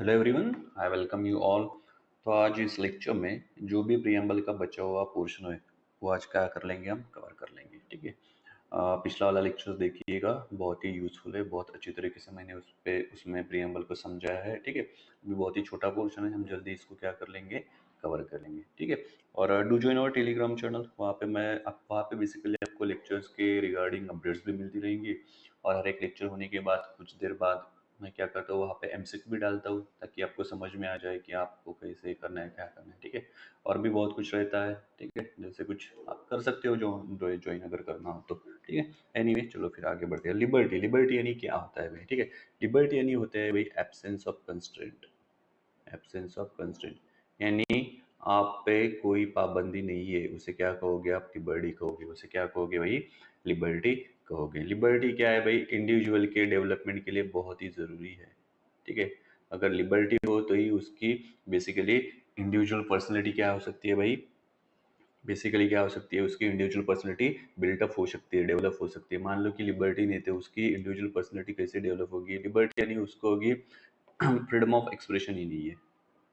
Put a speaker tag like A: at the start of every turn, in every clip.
A: Hello everyone, I welcome you all. तो आज इस लेक्चर में जो भी प्रियम्बल का बचा हुआ पोर्शन है वो आज क्या कर लेंगे, हम कवर कर लेंगे। ठीक है। पिछला वाला लेक्चर देखिएगा, बहुत ही यूजफुल है, बहुत अच्छी तरीके से मैंने उसमें प्रियम्बल को समझाया है। ठीक है। अभी बहुत ही छोटा पोर्शन है, हम जल्दी इसको क्या कर लेंगे, कवर कर लेंगे। ठीक है। और do join our Telegram channel, वहाँ पे बेसिकली आपको लेक्चर्स के रिगार्डिंग अपडेट्स भी मिलती रहेंगी। और हर एक लेक्चर होने के बाद कुछ देर बाद मैं क्या करता हूँ, वहाँ पे एमसीक्यू भी डालता हूँ ताकि आपको समझ में आ जाए कि आपको कैसे करना है, क्या करना है। ठीक है। और भी बहुत कुछ रहता है। ठीक है। जैसे कुछ आप कर सकते हो जो ज्वाइन अगर करना हो तो। ठीक है। एनीवे चलो फिर आगे बढ़ते हैं। लिबर्टी, लिबर्टी यानी क्या होता है भाई? ठीक है। लिबर्टी यानी होता है भाई absence of constraint. Absence of constraint यानी आप पे कोई पाबंदी नहीं है, उसे क्या कहोगे आप? लिबर्टी कहोगे। उसे क्या कहोगे भाई? लिबर्टी कहोगे। लिबर्टी क्या है भाई? इंडिविजुअल के डेवलपमेंट के लिए बहुत ही ज़रूरी है। ठीक है। अगर लिबर्टी हो तो ही उसकी बेसिकली इंडिविजुअल पर्सनैलिटी क्या हो सकती है भाई? बेसिकली क्या हो सकती है? उसकी इंडिविजुअल पर्सनैलिटी बिल्टअप हो सकती है, डेवलप हो सकती है। मान लो कि लिबर्टी नहीं तो उसकी इंडिविजुअल पर्सनैलिटी कैसे डेवलप होगी? लिबर्टी यानी उसको होगी फ्रीडम ऑफ एक्सप्रेशन ही नहीं है।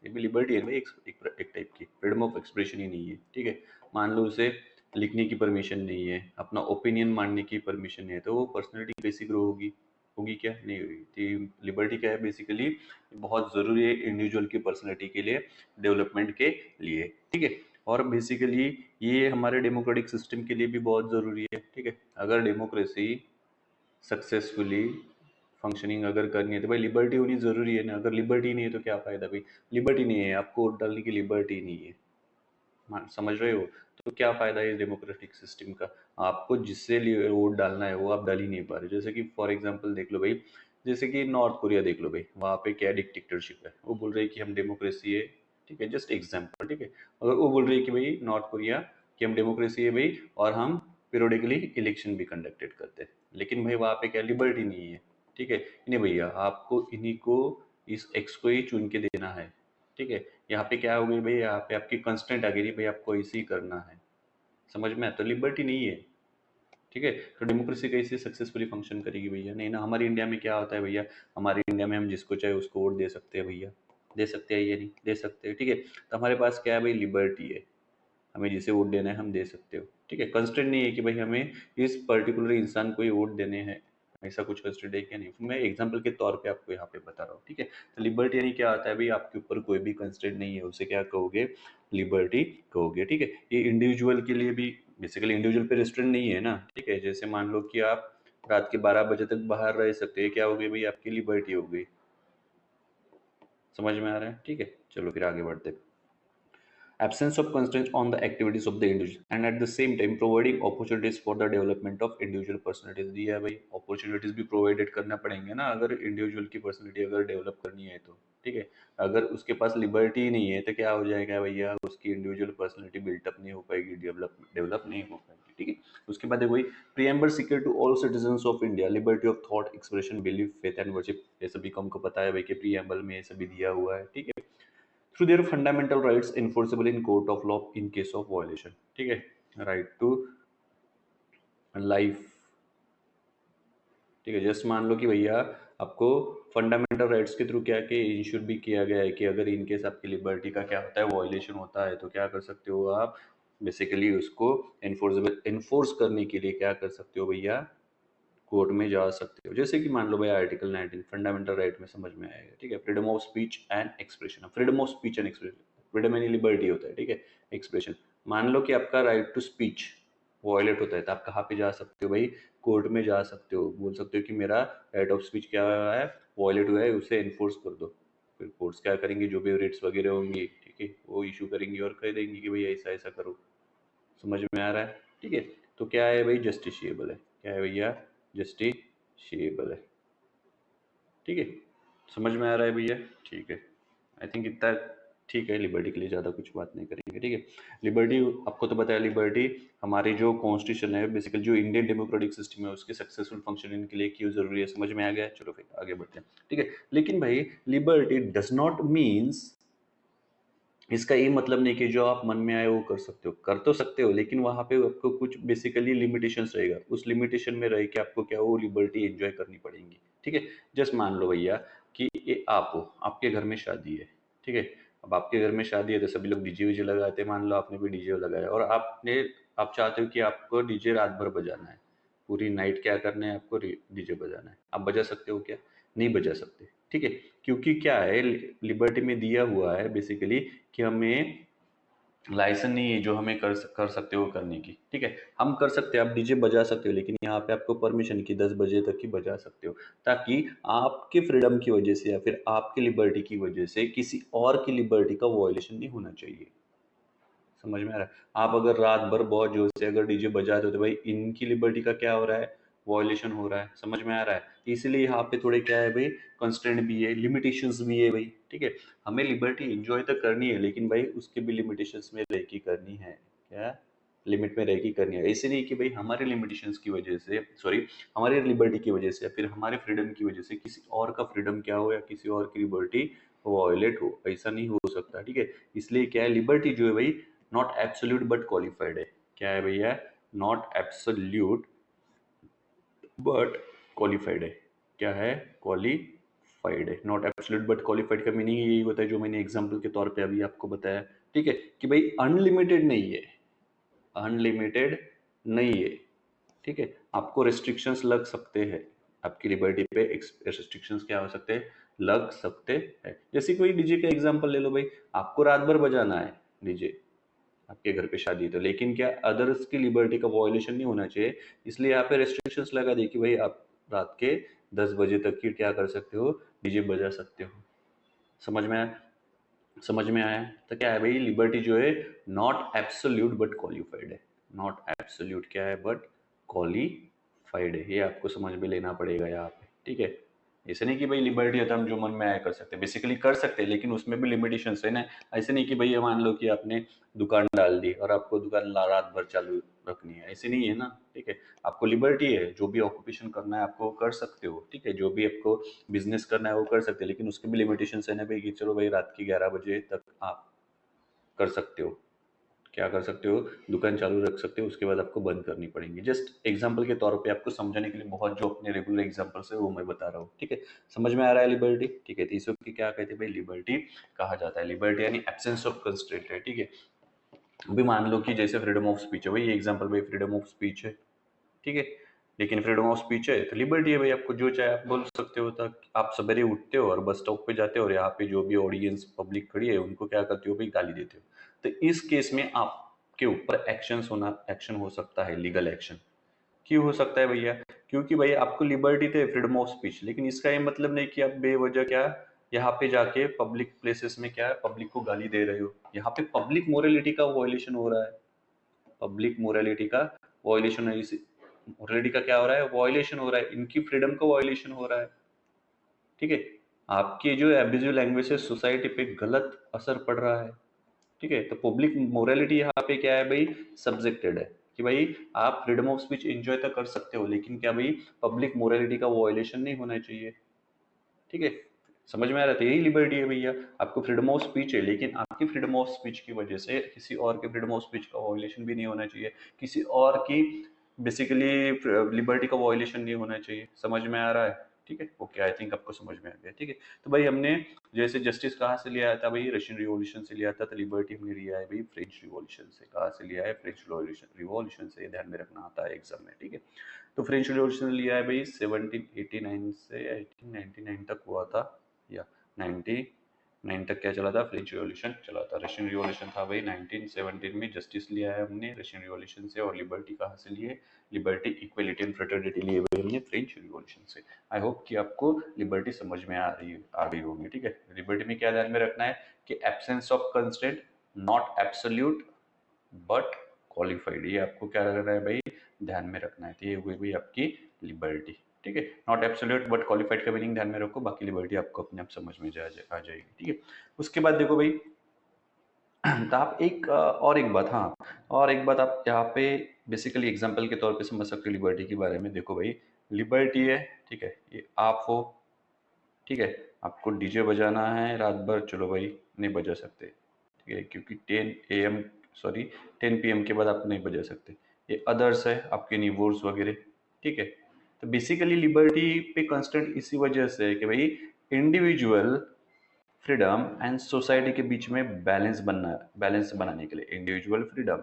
A: ये भी लिबर्टी है भाई, एक टाइप की फ्रीडम ऑफ एक्सप्रेशन ही नहीं है। ठीक है। मान लो उसे लिखने की परमिशन नहीं है, अपना ओपिनियन मानने की परमिशन नहीं है, तो वो पर्सनैलिटी कैसी ग्रो होगी? होगी क्या? नहीं होगी। तो लिबर्टी क्या है बेसिकली? बहुत ज़रूरी है इंडिविजुअल की पर्सनैलिटी के लिए, डेवलपमेंट के लिए। ठीक है। और बेसिकली ये हमारे डेमोक्रेटिक सिस्टम के लिए भी बहुत ज़रूरी है। ठीक है। अगर डेमोक्रेसी सक्सेसफुली फंक्शनिंग अगर करनी है तो भाई लिबर्टी होनी ज़रूरी है ना। अगर लिबर्टी नहीं है तो क्या फ़ायदा भाई? लिबर्टी नहीं है, आपको वोट डालने की लिबर्टी नहीं है। समझ रहे हो? तो क्या फ़ायदा है इस डेमोक्रेटिक सिस्टम का? आपको जिससे वोट डालना है वो आप डाल ही नहीं पा रहे। जैसे कि फॉर एग्जांपल देख लो भाई, जैसे कि नॉर्थ कोरिया देख लो भाई, वहाँ पे क्या डिक्टेटरशिप है, वो बोल रहे हैं कि हम डेमोक्रेसी है। ठीक है। Just example. ठीक है। अगर वो बोल रही है कि भाई नॉर्थ कोरिया कि हम डेमोक्रेसी है भाई, और हम पीरियोडिकली इलेक्शन भी कंडक्टेड करते हैं, लेकिन भाई वहाँ पे क्या लिबर्टी नहीं है। ठीक है। नहीं भैया, आपको इन्हीं को इस एक्स को ही चुन के देना है। ठीक है। यहाँ पे क्या हो गई भाई? यहाँ पे आपकी कंस्टेंट आ गई भाई, आपको ऐसे ही करना है। समझ में? तो लिबर्टी नहीं है। ठीक है। तो डेमोक्रेसी कैसे सक्सेसफुली फंक्शन करेगी भैया? नहीं ना। हमारी इंडिया में क्या होता है भैया? हमारी इंडिया में हम जिसको चाहे उसको वोट दे सकते हैं भैया। दे सकते हैं या नहीं दे सकते? ठीक है। तो हमारे पास क्या है भाई? लिबर्टी है। हमें जिसे वोट देना है हम दे सकते हो। ठीक है। कंस्टेंट नहीं है कि भाई हमें इस पर्टिकुलर इंसान को ही वोट देने हैं, ऐसा कुछ कंस्टेंट है क्या? नहीं। मैं एग्जांपल के तौर पे आपको यहाँ पे बता रहा हूँ। ठीक है। तो लिबर्टी यानी क्या आता है भाई? आपके ऊपर कोई भी कंस्टेंट नहीं है, उसे क्या कहोगे? लिबर्टी कहोगे। ठीक है। ये इंडिविजुअल के लिए भी बेसिकली इंडिविजुअल पे रेस्ट्रिक्ट नहीं है ना। ठीक है। जैसे मान लो कि आप रात के 12 बजे तक बाहर रह सकते हैं, क्या हो गई भाई? आपकी लिबर्टी हो गई। समझ में आ रहा है? ठीक है। चलो फिर आगे बढ़ते हैं। Absence of constraints on the activities of the individual and at the same time providing opportunities for the development of individual personalities। दिया है भाई, अपॉर्चुनिटीज भी प्रोवाइडेड करना पड़ेंगे ना अगर इंडिविजुअल की पर्सनैलिटी अगर डेवलप करनी है तो। ठीक है। अगर उसके पास लिबर्टी ही नहीं है तो क्या हो जाएगा भैया? उसकी इंडिविजुअल पर्सनैलिटी बिल्टअप नहीं हो पाएगी, डेवलप डेवलप नहीं हो पाएगी। ठीक है। उसके बाद देखो भाई, preamble secret to all citizens of India, liberty of thought, expression, belief, faith and worship. ये सभी को हमको पता है भाई कि प्रीएम्बल में ये सभी दिया हुआ है। ठीक है। Through their fundamental rights enforceable in court of law in case of violation. ठीक है। Right to life. ठीक है। जस्ट मान लो कि भैया आपको फंडामेंटल राइट्स के थ्रू क्या कि इंश्योर भी किया गया है कि अगर इन केस आपकी लिबर्टी का क्या होता है, वायलेशन होता है, तो क्या कर सकते हो आप? बेसिकली उसको इन्फोर्स करने के लिए क्या कर सकते हो भैया? कोर्ट में जा सकते हो। जैसे कि मान लो भाई आर्टिकल 19 फंडामेंटल राइट में समझ में आएगा। ठीक है। Freedom of speech and expression. Freedom of speech and expression, freedom यानी लिबर्टी होता है। ठीक है। एक्सप्रेशन, मान लो कि आपका राइट टू स्पीच वॉयलेट होता है तो आप कहाँ पे जा सकते हो भाई? कोर्ट में जा सकते हो, बोल सकते हो कि मेरा राइट ऑफ स्पीच क्या है, वॉयलेट हुआ है, उसे इन्फोर्स कर दो। फिर कोर्ट्स क्या करेंगे? जो भी रेट्स वगैरह होंगी, ठीक है, वो इशू करेंगी और कह देंगे कि भाई ऐसा ऐसा करो। समझ में आ रहा है? ठीक है। तो क्या है भाई? जस्टिशिएबल है। क्या है भैया? जस्टिशिएबल है। ठीक है। समझ में आ रहा है भैया? ठीक है। आई थिंक इतना ठीक है। लिबर्टी के लिए ज़्यादा कुछ बात नहीं करेंगे। ठीक है। लिबर्टी आपको तो बताया, लिबर्टी हमारी जो कॉन्स्टिट्यूशन है, बेसिकली जो इंडियन डेमोक्रेटिक सिस्टम है उसके सक्सेसफुल फंक्शनिंग के लिए क्यों जरूरी है, समझ में आ गया? चलो फिर आगे बढ़ते हैं। ठीक है। लेकिन भाई लिबर्टी डज नॉट मीन्स, इसका ये मतलब नहीं कि जो आप मन में आए वो कर सकते हो। कर तो सकते हो, लेकिन वहां पे आपको कुछ बेसिकली लिमिटेशंस रहेगा। उस लिमिटेशन में रह के आपको क्या वो लिबर्टी एंजॉय करनी पड़ेगी। ठीक है। जस्ट मान लो भैया कि ये आप हो, आपके घर में शादी है, ठीक है। अब आपके घर में शादी है तो सभी लोग डीजे वीजे लगाते हैं, मान लो आपने भी डीजे लगाया और आप चाहते हो कि आपको डीजे रात भर बजाना है, पूरी नाइट क्या करना है आपको, डीजे बजाना है। आप बजा सकते हो क्या? नहीं बजा सकते, ठीक है। क्योंकि क्या है, लिबर्टी में दिया हुआ है बेसिकली कि हमें लाइसेंस नहीं है जो हमें कर सकते हो करने की, ठीक है। हम कर सकते हैं, आप डीजे बजा सकते हो, लेकिन यहाँ पे आपको परमिशन की 10 बजे तक ही बजा सकते हो, ताकि आपके फ्रीडम की वजह से या फिर आपकी लिबर्टी की वजह से किसी और की लिबर्टी का वॉयलेशन नहीं होना चाहिए। समझ में आ रहा है? आप अगर रात भर बहुत जोर से अगर डीजे बजाते हो तो भाई इनकी लिबर्टी का क्या हो रहा है, वॉयलेशन हो रहा है। समझ में आ रहा है? इसलिए यहाँ पे थोड़े क्या है भाई, कंस्ट्रेंट भी है, लिमिटेशंस भी है भाई, ठीक है। हमें लिबर्टी एंजॉय तो करनी है, लेकिन भाई उसके भी लिमिटेशंस में रह के करनी है। क्या? लिमिट में रह के करनी है। ऐसे नहीं कि भाई हमारे लिमिटेशंस की वजह से, सॉरी, हमारे लिबर्टी की वजह से या फिर हमारे फ्रीडम की वजह से किसी और का फ्रीडम क्या हो या किसी और की लिबर्टी वॉयलेट हो, ऐसा नहीं हो सकता, ठीक है। इसलिए क्या है, लिबर्टी जो है भाई नॉट एब्सोल्यूट बट क्वालिफाइड है। क्या है भैया? नॉट एब्सोल्यूट बट क्वालिफाइड है। क्या है? क्वालिफाइड है। नॉट एब्सोल्यूट बट क्वालिफाइड का मीनिंग यही होता है जो मैंने एग्जांपल के तौर पे अभी आपको बताया, ठीक है, कि भाई अनलिमिटेड नहीं है, अनलिमिटेड नहीं है, ठीक है। आपको रिस्ट्रिक्शंस लग सकते हैं, आपकी लिबर्टी पे रिस्ट्रिक्शंस क्या हो सकते हैं, लग सकते हैं। जैसे कोई डीजे का एग्जांपल ले लो भाई, आपको रात भर बजाना है डीजे, आपके घर पे शादी है तो, लेकिन क्या अदर्स की लिबर्टी का वॉयलेशन नहीं होना चाहिए, इसलिए यहाँ पे रेस्ट्रिक्शंस लगा दी कि भाई आप रात के 10 बजे तक की क्या कर सकते हो, डीजे बजा सकते हो। समझ में आया? समझ में आया? तो क्या है भाई, लिबर्टी जो है नॉट एब्सोल्यूट बट क्वालिफाइड है। नॉट एब्सोल्यूट क्या है, बट क्वालिफाइड है। ये आपको समझ में लेना पड़ेगा यहाँ पे, ठीक है। ऐसे नहीं कि भाई लिबर्टी है तो हम जो मन में आया कर सकते हैं, बेसिकली कर सकते हैं, लेकिन उसमें भी लिमिटेशंस है ना। ऐसे नहीं कि भाई ये मान लो कि आपने दुकान डाल दी और आपको दुकान रात भर चालू रखनी है, ऐसे नहीं है ना, ठीक है। आपको लिबर्टी है, जो भी ऑक्यूपेशन करना है आपको कर सकते हो, ठीक है। जो भी आपको बिजनेस करना है वो कर सकते हैं, लेकिन उसके भी लिमिटेशंस है ना भाई, कि चलो भाई रात के 11 बजे तक आप कर सकते हो, क्या कर सकते हो, दुकान चालू रख सकते हो, उसके बाद आपको बंद करनी पड़ेगी। जस्ट एग्जांपल के तौर पे आपको समझाने के लिए, बहुत जो अपने रेगुलर एग्जांपल्स है वो मैं बता रहा हूँ, ठीक है। समझ में आ रहा है लिबर्टी, ठीक है। तो इसको क्या कहते हैं भाई, लिबर्टी कहा जाता है। लिबर्टी यानी एब्सेंस ऑफ कंस्ट्रेंट है, ठीक है। अभी मान लो कि जैसे फ्रीडम ऑफ स्पीच है भाई, ये एग्जांपल भाई फ्रीडम ऑफ स्पीच है, ठीक है। लेकिन फ्रीडम ऑफ स्पीच है तो लिबर्टी है भाई, आपको जो चाहे आप बोल सकते हो। तक आप सवेरे उठते हो और बस स्टॉप पे जाते हो और यहाँ पे जो भी ऑडियंस पब्लिक खड़ी है उनको क्या करते हो भाई, गाली देते हो। तो इस केस में आपके ऊपर एक्शन हो सकता है, लीगल एक्शन। क्यों हो सकता है भैया? क्योंकि भाई आपको लिबर्टी थे, फ्रीडम ऑफ स्पीच, लेकिन इसका ये मतलब नहीं कि आप बेवजह क्या यहाँ पे जाके पब्लिक प्लेसेस में क्या पब्लिक को गाली दे रहे हो। यहाँ पे पब्लिक मोरालिटी का वॉयलेशन हो रहा है, पब्लिक मोरालिटी का वॉयलेशन है। इस मोरालिटी का क्या हो रहा है, वॉयलेशन हो रहा है, इनकी फ्रीडम का वॉयलेशन हो रहा है, ठीक है। आपकी जो एब्यूजिव लैंग्वेज है सोसाइटी पे गलत असर पड़ रहा है, ठीक है। तो पब्लिक मोरालिटी यहाँ पे क्या है भाई, सब्जेक्टेड है कि भाई आप फ्रीडम ऑफ स्पीच एंजॉय तो कर सकते हो, लेकिन क्या भाई पब्लिक मोरालिटी का वॉयलेशन नहीं होना चाहिए, ठीक है। समझ में आ रहा था? यही लिबर्टी है भैया। आपको फ्रीडम ऑफ स्पीच है, लेकिन आपकी फ्रीडम ऑफ स्पीच की वजह से किसी और के फ्रीडम ऑफ स्पीच का वॉयलेशन भी नहीं होना चाहिए, किसी और की बेसिकली लिबर्टी का वॉयलेशन नहीं होना चाहिए। समझ में आ रहा है? ठीक है, ओके, आई थिंक आपको समझ में आ गया, ठीक है। तो भाई हमने जैसे जस्टिस कहाँ से लिया था भाई, रशियन रिवॉल्यूशन से लिया था। तो लिबर्टी हमने लिया है भाई फ्रेंच रिवॉल्यूशन से। कहाँ से लिया है? फ्रेंच रिवॉल्यूशन से। ध्यान में रखना आता है एग्जाम में, ठीक है। तो फ्रेंच रिवॉल्यूशन लिया है भाई 1789 से 1899 तक हुआ था, या 99 तक क्या चला था, फ्रेंच रिवॉल्यूशन चला था। रशियन रिवॉल्यूशन था भाई 1917 में। जस्टिस लिया है हमने रशियन रिवॉल्यूशन से। और लिबर्टी कहाँ से लिए? लिबर्टी, इक्वलिटी एंड फ्रेटर्निटी लिए हुए हमने फ्रेंच रिवॉल्यूशन से। आई होप कि आपको लिबर्टी समझ में आ रही होगी, ठीक है। लिबर्टी में क्या ध्यान में रखना है कि absence of constraint, not absolute but qualified, ये आपको क्या करना है भाई, ध्यान में रखना है। तो ये हुई भाई आपकी लिबर्टी, ठीक है। नॉट एब्सोल्यूट बट क्वालिफाइड का मीनिंग ध्यान में रखो, बाकी लिबर्टी आपको अपने आप समझ में आ जाएगी, ठीक है। उसके बाद देखो भाई, तो आप और एक बात, हाँ, और एक बात आप यहाँ पे बेसिकली एग्जाम्पल के तौर पे समझ सकते हो लिबर्टी के बारे में। देखो भाई, लिबर्टी है, ठीक है, ये आप हो, ठीक है। आपको डीजे बजाना है रात भर, चलो भाई नहीं बजा सकते, ठीक है, क्योंकि 10 AM, सॉरी 10 PM के बाद आप नहीं बजा सकते। ये अदर्स है, आपके नीबोर्स वगैरह, ठीक है। तो बेसिकली लिबर्टी पे कंस्ट्रेंट इसी वजह से है कि भाई इंडिविजुअल फ्रीडम एंड सोसाइटी के बीच में बैलेंस बनाने के लिए इंडिविजुअल फ्रीडम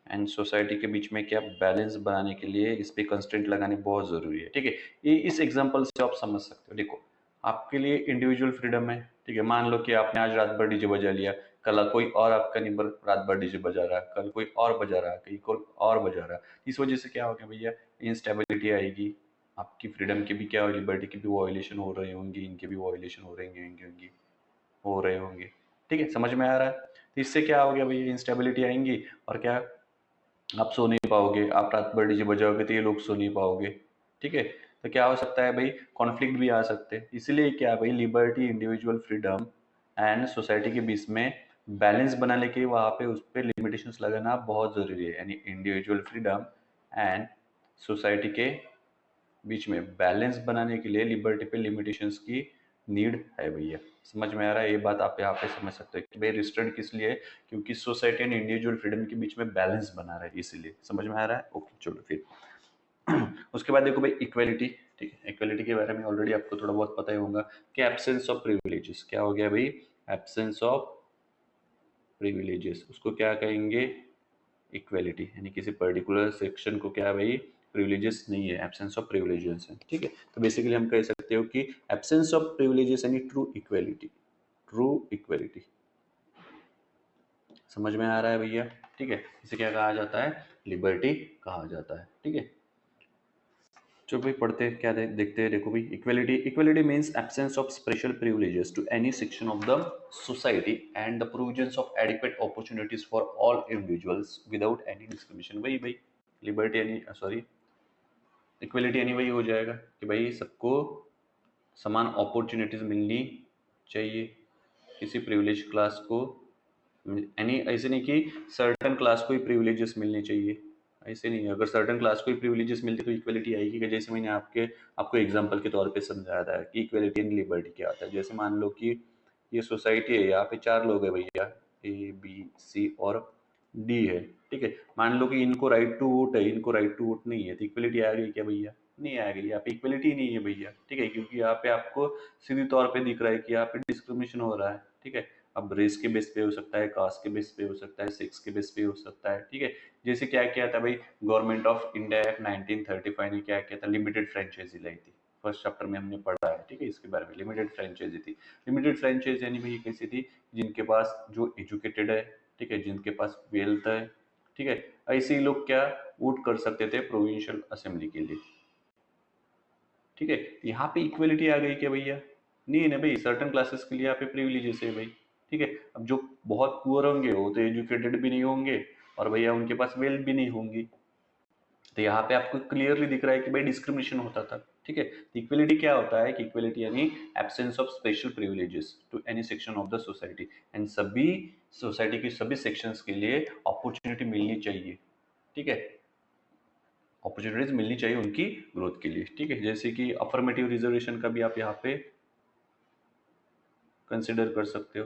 A: एंड सोसाइटी के बीच में क्या बैलेंस बनाने के लिए इस पे कंस्ट्रेंट लगाने बहुत जरूरी है। ठीक है, ये इस एग्जांपल से आप समझ सकते हो। देखो, आपके लिए इंडिविजुअल फ्रीडम है, ठीक है, मान लो कि आपने आज रात भर डीजे बजा लिया, कल कोई और आपका नेबर रात भर डीजे बजा रहा है, कल कोई और बजा रहा है, कहीं कोई और बजा रहा है। इस वजह से क्या होगा भैया, इंस्टेबिलिटी आएगी, आपकी फ्रीडम की भी क्या, लिबर्टी की भी वायोलेशन हो रही होंगी, इनके भी वायोलेशन हो रहे होंगे। ठीक है, समझ में आ रहा है? तो इससे क्या हो गया भैया, इंस्टेबिलिटी आएंगी, और क्या, आप सो नहीं पाओगे, आप रात भर डीजे बजाओगे तो ये लोग सो नहीं पाओगे। ठीक है, तो क्या हो सकता है भाई, कॉन्फ्लिक्ट भी आ सकते हैं। इसीलिए क्या भाई, liberty, individual freedom and society के बीच में बैलेंस बनाने के वहाँ पे उस पर लिमिटेशंस लगाना बहुत ज़रूरी है। यानी इंडिविजुअल फ्रीडम एंड सोसाइटी के बीच में बैलेंस बनाने के लिए लिबर्टी पे लिमिटेशंस की नीड है भैया। समझ में आ रहा है? ये बात आप यहाँ पे समझ सकते हो कि भाई रिस्ट्रिक्ट किस लिए, क्योंकि सोसाइटी एंड इंडिविजुअल फ्रीडम के बीच में बैलेंस बना रहा है, इसीलिए। समझ में आ रहा है? ओके, चलो फिर उसके बाद देखो भाई, इक्वेलिटी। ठीक है, इक्वेलिटी के बारे में ऑलरेडी आपको थोड़ा बहुत पता ही होगा कि एब्सेंस ऑफ प्रिविलेजेस क्या हो गया भाई, एब्सेंस ऑफ प्रिविलेजेस, उसको क्या कहेंगे, इक्वेलिटी। यानी किसी पर्टिकुलर सेक्शन को क्या है भाई, प्रिविलेजेस नहीं है, एब्सेंस ऑफ प्रिविलेजेस है। ठीक है, तो बेसिकली हम कह सकते हो कि एब्सेंस ऑफ प्रिविलेजेस यानी ट्रू इक्वेलिटी, ट्रू इक्वेलिटी। समझ में आ रहा है भैया? ठीक है, इसे क्या कहा जाता है, लिबर्टी कहा जाता है। ठीक है, चलो भाई पढ़ते हैं, क्या देखते हैं। देखो भाई, equality, equality means absence of special privileges to any section of the society and the provisions of adequate opportunities for all individuals without any discrimination. वही भाई लिबर्टी यानी, सॉरी, इक्वलिटी यानी वही हो जाएगा कि भाई सबको समान अपॉर्चुनिटीज मिलनी चाहिए, किसी प्रिविलेज क्लास को यानी ऐसे नहीं कि सर्टन क्लास को ही प्रिविलेजेस मिलने चाहिए, ऐसे नहीं। अगर सर्टन क्लास को ही प्रिविलेजेस मिलते तो इक्वलिटी आएगी कि, जैसे मैंने आपको एग्जांपल के तौर पे समझाया था कि इक्वलिटी एंड लिबर्टी क्या आता है। जैसे मान लो कि ये सोसाइटी है, यहाँ पे 4 लोग है भैया, ए बी सी और डी है। ठीक है, मान लो कि इनको राइट टू वोट है, इनको राइट टू वोट नहीं है, तो इक्वलिटी आ गई क्या भैया? नहीं आ गई, यहाँ पे इक्वलिटी नहीं है भैया। ठीक है, क्योंकि यहाँ पे आपको सीधी तौर पे दिख रहा है कि यहाँ पे डिस्क्रिमिनेशन हो रहा है। ठीक है, अब रेस के बेस पे हो सकता है, कास्ट के बेस पे हो सकता है, सेक्स के बेस पे हो सकता है। ठीक है, जैसे क्या किया था भाई, गवर्नमेंट ऑफ इंडिया एक्ट 1935 ने क्या किया था, लिमिटेड फ्रेंचाइजी लाई थी। फर्स्ट चैप्टर में हमने पढ़ा है। ठीक है, इसके बारे में, लिमिटेड फ्रेंचाइजी थी। लिमिटेड फ्रेंचाइजी यानी भाई कैसी थी, जिनके पास जो एजुकेटेड है, ठीक है, जिनके पास वेल्थ है, ठीक है, ऐसे ही लोग क्या वोट कर सकते थे प्रोविंशियल असेंबली के लिए। ठीक है, यहाँ पे इक्वलिटी आ गई क्या भैया? नहीं है ना भाई, सर्टन क्लासेस के लिए यहाँ पे प्रिविलेजेस है भाई। ठीक है, अब जो बहुत पुअर होंगे वो तो एजुकेटेड भी नहीं होंगे, और भैया उनके पास वेल्थ भी नहीं होंगी। तो यहाँ पे आपको क्लियरली दिख रहा है कि भाई डिस्क्रिमिनेशन होता था। ठीक है, इक्वलिटी क्या होता है कि इक्वलिटी यानी absence of special privileges to any section of the society, and सभी सोसाइटी की सभी सेक्शंस के लिए अपॉर्चुनिटी मिलनी चाहिए। ठीक है, अपॉर्चुनिटीज मिलनी चाहिए उनकी ग्रोथ के लिए। ठीक है, जैसे कि अफर्मेटिव रिजर्वेशन का भी आप यहाँ पे कंसिडर कर सकते हो।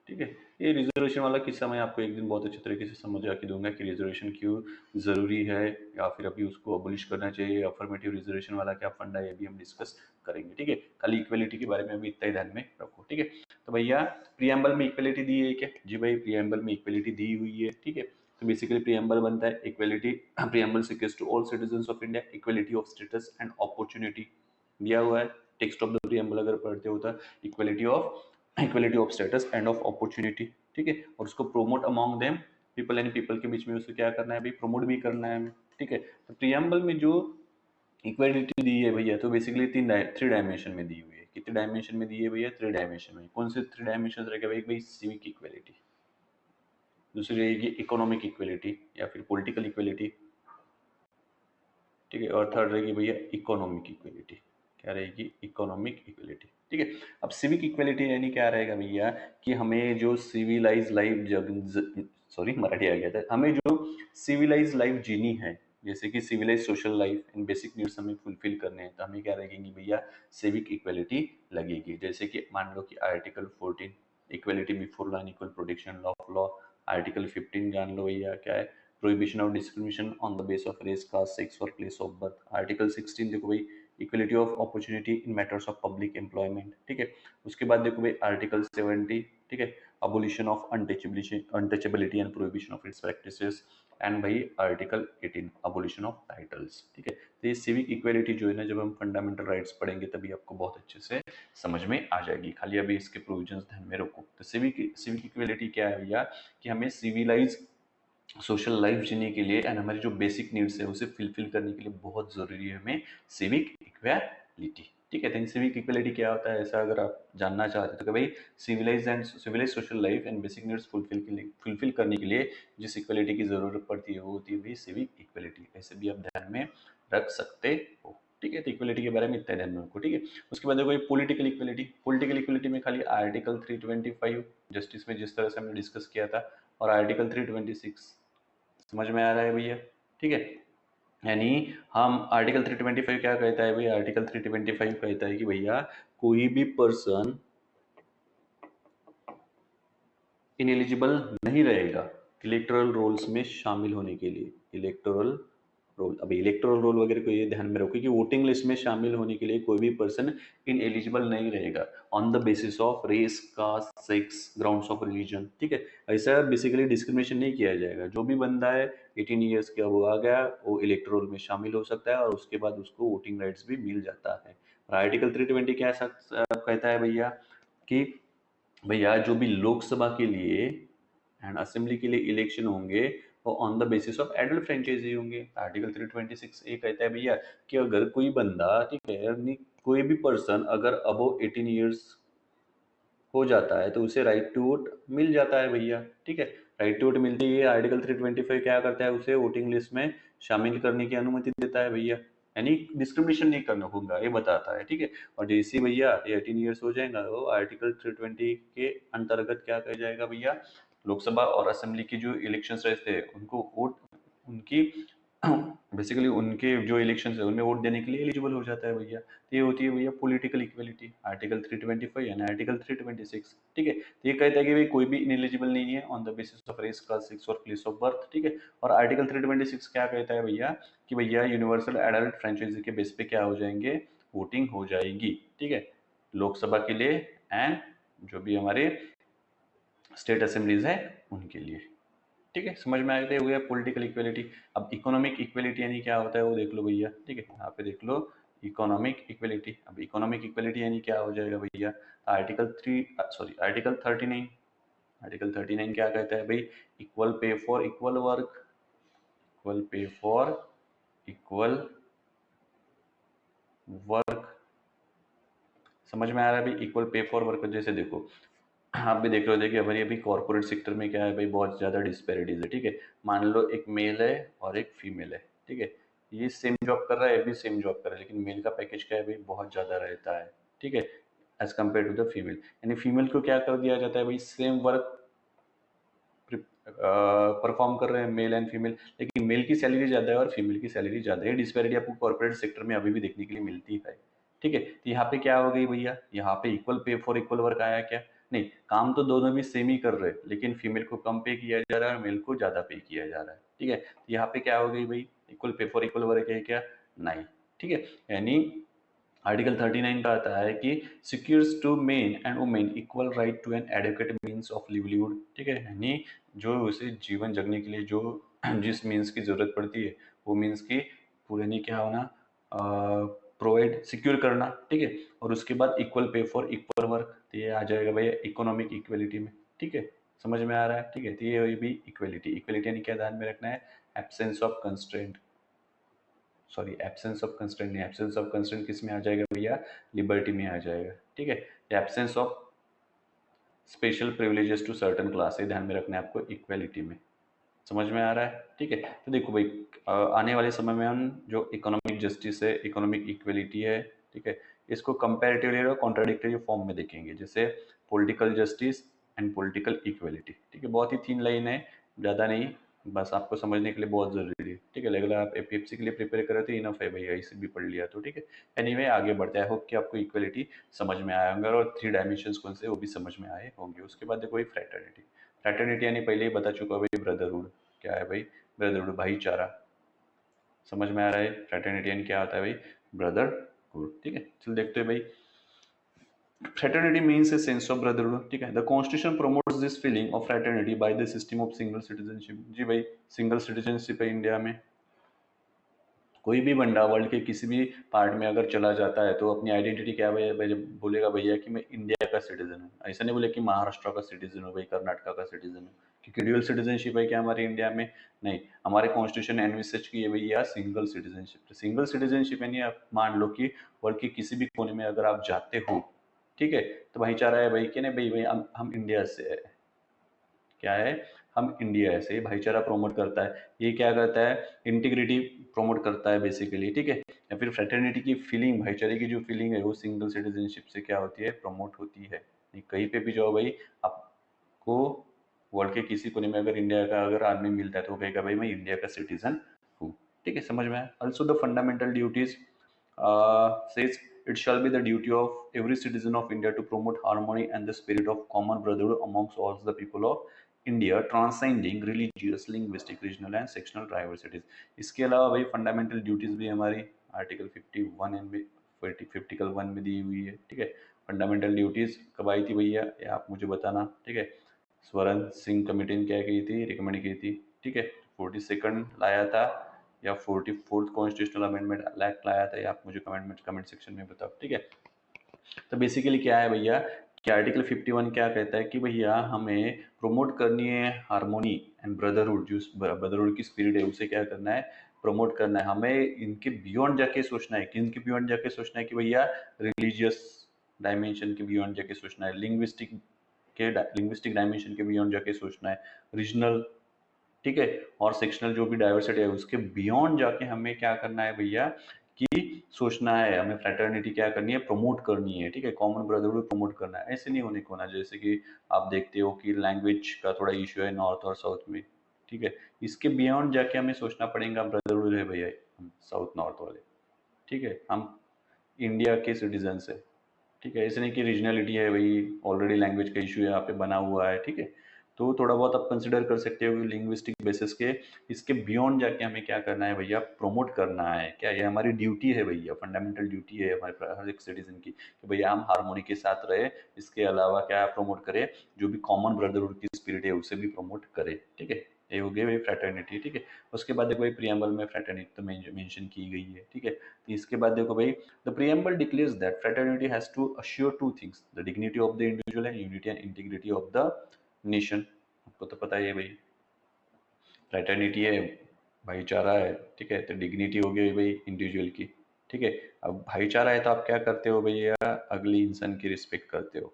A: ठीक है, ये रिजर्वेशन वाला किस्सा मैं आपको एक दिन बहुत अच्छे तरीके से समझा के दूंगा कि रिजर्वेशन क्यों ज़रूरी है, या फिर अभी उसको अबोलिश करना चाहिए, अफर्मेटिव रिजर्वेशन वाला क्या फंडा है, ये भी हम डिस्कस करेंगे। ठीक है, खाली इक्वलिटी के बारे में अभी इतना ही ध्यान में रखो। ठीक है, तो भैया प्रियम्बल में इक्वलिटी दी है क्या? जी भाई, प्रियम्बल में इक्वलिटी दी हुई है। ठीक है, तो बेसिकली प्रियम्बल बनता है equality, preamble secures to all citizens of India equality of status and opportunity, दिया हुआ है। टेक्स्ट ऑफ द प्रियम्बल अगर पढ़ते हो तो equality of status end of opportunity. ठीक है, और उसको प्रोमोट अमॉन्ग देम पीपल, यानी पीपल के बीच में उसे क्या करना है भाई, प्रमोट भी करना है हमें। ठीक है, तो प्रियम्बल में जो इक्वलिटी दी है भैया, तो बेसिकली 3 डायमेंशन में दी हुई है। कितने डायमेंशन में दी है भैया? 3 डायमेंशन में। कौन से 3 डायमेंशन रहेगा भाई? भाई सिविक इक्वलिटी, दूसरी रहेगी इकोनॉमिक इक्वलिटी या फिर पॉलिटिकल इक्वलिटी। ठीक है, और थर्ड रहेगी भैया इकोनॉमिक इक्वलिटी। क्या रहेगी? Economic equality. ठीक है, अब सिविक इक्वलिटी यानी क्या रहेगा भैया, कि हमें जो सिविलाइज लाइफ सॉरी मराठी आ गया था, हमें जो सिविलाइज लाइफ जीनी है, जैसे कि civilise social life and basic needs हमें फुलफिल करने हैं, तो हमें क्या लगेगी भैया? सिविक इक्वलिटी लगेगी। जैसे कि मान लो कि article 14 equality before law and equal protection of law, article 15 जान लो भैया क्या है, prohibition of discrimination on the base of race, caste, sex और प्लेस ऑफ बर्थ। आर्टिकल 16 देखो भाई, equality of opportunity in matters of public employment, ठीक है। उसके बाद देखो भाई आर्टिकल 70, ठीक है, abolition of untouchability and prohibition of its practices. And भाई आर्टिकल 18, अबोलिशन ऑफ टाइटल्स, ठीक है। तो ये सिविक इक्वलिटी जो है ना, जब हम फंडामेंटल राइट्स पढ़ेंगे तभी आपको बहुत अच्छे से समझ में आ जाएगी। खाली अभी इसके प्रोविजंस ध्यान में रखो। तो सिविक इक्वलिटी क्या है भैया, कि हमें सिविलाइज सोशल लाइफ जीने के लिए एंड हमारी जो बेसिक नीड्स है उसे फुलफिल करने के लिए बहुत जरूरी है हमें सिविक इक्वालिटी, ठीक है। तो सिविक इक्वालिटी क्या होता है, ऐसा अगर आप जानना चाहते हो तो भाई civilise social life and basic needs fulfil करने के लिए जिस इक्वालिटी की जरूरत पड़ती है वो होती है भाई सिविक इक्वालिटी। ऐसे भी आप ध्यान में रख सकते हो, ठीक है। तो इक्वालिटी के बारे में इतना ध्यान में रखो, ठीक है। उसके बाद देखो पॉलिटिकल इक्वालिटी में खाली आर्टिकल 325 जस्टिस में जिस तरह से हमने डिस्कस किया था, और आर्टिकल 326 समझ में आ रहा है भैया, ठीक है। यानी हम आर्टिकल 325 क्या कहता है भाई, आर्टिकल 325 कहता है कि भैया कोई भी पर्सन इनएलिजिबल नहीं रहेगा इलेक्टोरल रोल्स में शामिल होने के लिए। इलेक्टोरल रोल, अभी इलेक्टोरल रोल वगैरह को ये ध्यान में रखो कि वोटिंग लिस्ट में शामिल होने के लिए कोई भी पर्सन इन एलिजिबल नहीं रहेगा on the basis of race, caste, sex, grounds of religion, ठीक है। ऐसा बेसिकली डिस्क्रिमिनेशन नहीं किया जाएगा। जो भी बंदा है 18 ईयर्स का वो आ गया, वो इलेक्टोरल में शामिल हो सकता है और उसके बाद उसको वोटिंग राइट्स भी मिल जाता है। और आर्टिकल 320 क्या कहता है भैया, कि भैया जो भी लोकसभा के लिए एंड असेंबली के लिए इलेक्शन होंगे वो on the basis of adult franchise होंगे। आर्टिकल 326 ये कहता है भैया कि अगर कोई बंदा, ठीक है, यानी कोई भी पर्सन अगर अबव 18 ईयर्स हो जाता है तो उसे राइट टू वोट मिल जाता है भैया, ठीक है। राइट टू वोट मिलती है, आर्टिकल 325 क्या करता है, उसे वोटिंग लिस्ट में शामिल करने की अनुमति देता है भैया। यानी डिस्क्रिमिनेशन नहीं करना होगा ये बताता है, ठीक है। और जैसे ही भैया 18 ईयर्स हो जाएगा वो आर्टिकल 320 के अंतर्गत क्या कहा जाएगा भैया, लोकसभा और असेंबली की जो इलेक्शंस रहते हैं उनको वोट, उनकी बेसिकली उनके जो इलेक्शंस है उनमें वोट देने के लिए एलिजिबल हो जाता है भैया। तो ये होती है भैया political equality, article 325 and article 326, ठीक है। तो ये कहता है कि भाई कोई भी इनएलिजिबल नहीं है on the basis of race, caste, sex और प्लेस ऑफ बर्थ, ठीक है। और आर्टिकल 326 क्या कहता है भैया, कि भैया यूनिवर्सल एडल्ट फ्रेंचाइजी के बेस पे क्या हो जाएंगे, वोटिंग हो जाएगी, ठीक है, लोकसभा के लिए एंड जो भी हमारे स्टेट असेंबलीज है उनके लिए, ठीक है। समझ में आते हुए पॉलिटिकल इक्वलिटी। अब इकोनॉमिक इक्वलिटी यानी क्या होता है वो देख लो भैया, ठीक है, यहाँ पे देख लो इकोनॉमिक इक्वलिटी। अब इकोनॉमिक इक्वलिटी यानी क्या हो जाएगा भैया, आर्टिकल 39, आर्टिकल 39 क्या कहता है भाई, equal pay for equal work, equal pay for equal work. समझ में आ रहा है भाई, इक्वल पे फॉर वर्क। जैसे देखो आप भी देख रहे हो, देखिए हमारी अभी कॉर्पोरेट सेक्टर में क्या है भाई, बहुत ज़्यादा डिस्पैरिटीज है, ठीक है। मान लो एक मेल है और एक फीमेल है, ठीक है, ये सेम जॉब कर रहा है, ये भी सेम जॉब कर रहा है, लेकिन मेल का पैकेज क्या है भाई, बहुत ज़्यादा रहता है, ठीक है, as compare to the female. यानी फीमेल को क्या कर दिया जाता है भाई, सेम वर्क परफॉर्म कर रहे हैं मेल एंड फीमेल, लेकिन मेल की सैलरी ज़्यादा है और फीमेल की सैलरी ज़्यादा है। ये डिस्पैरिटी आपको कॉर्पोरेट सेक्टर में अभी भी देखने के लिए मिलती है, ठीक है। तो यहाँ पे क्या हो गई भैया, यहाँ पे equal pay for equal work आया क्या, नहीं, काम तो दोनों भी सेम ही कर रहे हैं, लेकिन फीमेल को कम पे किया जा रहा है और मेल को ज़्यादा पे किया जा रहा है, ठीक है। तो यहाँ पे क्या हो गई भाई, equal pay for equal work है क्या, नहीं, ठीक है। यानी आर्टिकल 39 का आता है कि secures to men and women equal right to an adequate means of livelihood, ठीक है। यानी जो उसे जीवन जगने के लिए जो जिस मीन्स की जरूरत पड़ती है वो मीन्स की पूरे नहीं क्या होना, प्रोवाइड सिक्योर करना, ठीक है। और उसके बाद equal pay for equal work, तो ये आ जाएगा भैया इकोनॉमिक इक्वलिटी में, ठीक है। समझ में आ रहा है, ठीक है। तो ये हुई भी इक्वलिटी। इक्वलिटी यानी क्या ध्यान में रखना है, absence of constraint, sorry absence of constraint नहीं, एब्सेंस ऑफ कंस्ट्रेंट किस में आ जाएगा भैया, लिबर्टी में आ जाएगा, ठीक है। Absence of special privileges to certain class, है ध्यान में रखना है आपको इक्वलिटी में। समझ में आ रहा है, ठीक है। तो देखो भाई आने वाले समय में हम जो इकोनॉमिक जस्टिस है, इकोनॉमिक इक्वलिटी है, ठीक है, इसको कंपैरेटिवली और कॉन्ट्राडिक्टरी फॉर्म में देखेंगे, जैसे political justice and political equality, ठीक है। बहुत ही 3 लाइन है, ज़्यादा नहीं, बस आपको समझने के लिए बहुत ज़रूरी है, ठीक है। अगर आप एपीएफसी के लिए प्रिपेयर कर रहे थे इनफ है भैया, इसे भी पढ़ लिया तो ठीक है। एनीवे आगे बढ़ते हैं, होप कि आपको इक्वलिटी समझ में आया होंगे और 3 डायमेंशंस कौन से वो भी समझ में आए होंगे। उसके बाद देखो फ्रैटर्निटी। फ्रैटर्निटी यानी पहले ही बता चुका भाई ब्रदरहुड क्या है भाई, ब्रदरहुड, भाईचारा। समझ में आ रहा है फ्रेटर्निटी यानी क्या होता है भाई? ब्रदरहुड। ठीक है, चलो देखते हैं भाई। Fraternity means a sense of brotherhood, ठीक है। The Constitution promotes this feeling of fraternity by the system of single citizenship। जी भाई, सिंगल सिटीजनशिप है इंडिया में। कोई भी बंदा वर्ल्ड के किसी भी पार्ट में अगर चला जाता है तो अपनी आइडेंटिटी क्या है भाई, बोलेगा भैया कि मैं इंडिया का सिटीजन हूँ। ऐसा नहीं बोले कि महाराष्ट्र का सिटीजन हूँ भाई, कर्नाटका का सिटीजन हूँ, क्योंकि ड्यूअल सिटीजनशिप है क्या हमारे इंडिया में? नहीं। हमारे कॉन्स्टिट्यूशन एनविसेज की है भैया सिंगल सिटीजनशिप। सिंगल सिटीजनशिप यानी आप मान लो कि वर्ल्ड के किसी भी कोने में अगर आप जाते हो, ठीक है, तो भाईचारा है भाई कि नहीं भाई, भाई हम इंडिया से है, क्या है, हम इंडिया से भाईचारा प्रमोट करता है। ये क्या करता है? इंटीग्रिटी प्रमोट करता है बेसिकली, ठीक है। या फिर फ्रेटर्निटी की फीलिंग, भाईचारे की जो फीलिंग है वो सिंगल सिटीजनशिप से क्या होती है? प्रमोट होती है। नहीं, कहीं पे भी जाओ भाई, आपको वर्ल्ड के किसी कोने में अगर इंडिया का अगर आदमी मिलता है तो वो कहेगा भाई मैं इंडिया का सिटीजन हूँ। ठीक है, समझ में आया? Also the fundamental duties says it shall be the duty of every citizen of India to promote harmony and the spirit of common brotherhood amongst all the people of India, transcending religious, linguistic, regional and sectional diversities। इसके अलावा भाई fundamental duties भी हमारी article 51 में 51 में दी हुई है। ठीक है, फंडामेंटल ड्यूटीज कब आई थी भैया, ये आप मुझे बताना। ठीक है, स्वर्ण सिंह कमेटी ने क्या की थी? रिकमेंड की थी। ठीक है, 42nd लाया था या 44th कॉन्स्टिट्यूशनल अमेंडमेंट एक्ट लाया था, या आप मुझे कमेंट सेक्शन में बताओ। ठीक है, तो बेसिकली क्या है भैया कि आर्टिकल 51 क्या कहता है कि भैया हमें प्रमोट करनी है हार्मोनी एंड ब्रदरहुड। जो ब्रदरहुड की स्पिरिट है उसे क्या करना है? प्रमोट करना है। हमें इनके बियॉन्ड जाके सोचना है। किनके बियॉन्ड जाके सोचना है? कि भैया रिलीजियस डायमेंशन के बियॉन्ड जाके सोचना है, लिंग्विस्टिक डायमेंशन के बियॉन्ड जाके सोचना है, रीजनल, ठीक है, और सेक्शनल जो भी डाइवर्सिटी है उसके बियॉन्ड जाके हमें क्या करना है भैया कि सोचना है। हमें फ्रेटर्निटी क्या करनी है? प्रमोट करनी है। ठीक है, कॉमन ब्रदरहुड प्रमोट करना है। ऐसे नहीं होने को ना, जैसे कि आप देखते हो कि लैंग्वेज का थोड़ा इश्यू है नॉर्थ और साउथ में। ठीक है, इसके बियॉन्ड जाके हमें सोचना पड़ेगा। ब्रदरहुड है भैया हम साउथ नॉर्थ वाले, ठीक है, हम इंडिया के सिटीजन है। ठीक है, ऐसे नहीं कि रीजनलिटी है भाई, ऑलरेडी लैंग्वेज का इशू यहाँ पे बना हुआ है। ठीक है, तो थोड़ा बहुत आप कंसिडर कर सकते हो कि लिंग्विस्टिक बेसिस के इसके बियॉन्ड जाके हमें क्या करना है भैया? प्रमोट करना है। क्या ये हमारी ड्यूटी है भैया? फंडामेंटल ड्यूटी है हमारे हर एक सिटीजन की कि भैया हम हार्मोनी के साथ रहे। इसके अलावा क्या प्रमोट करें? जो भी कॉमन ब्रदरहुड की स्पिरिट है उसे भी प्रमोट करें। ठीक है, ये हो गई भाई फ्रेटर्निटी। ठीक है, उसके बाद देखो भाई प्रियम्बल में फ्रेटर्निटी तो मेंशन की गई है। ठीक है, तो इसके बाद देखो भाई the preamble declares that fraternity has to assure two things: the dignity of the individual and unity and integrity of the nation। आपको तो पता ही है भाई, फ्रेटर्निटी है, भाईचारा है। ठीक है, तो डिग्निटी हो गई भाई इंडिविजुअल की। ठीक है, अब भाईचारा है तो आप क्या करते हो भैया? अगले इंसान की रिस्पेक्ट करते हो।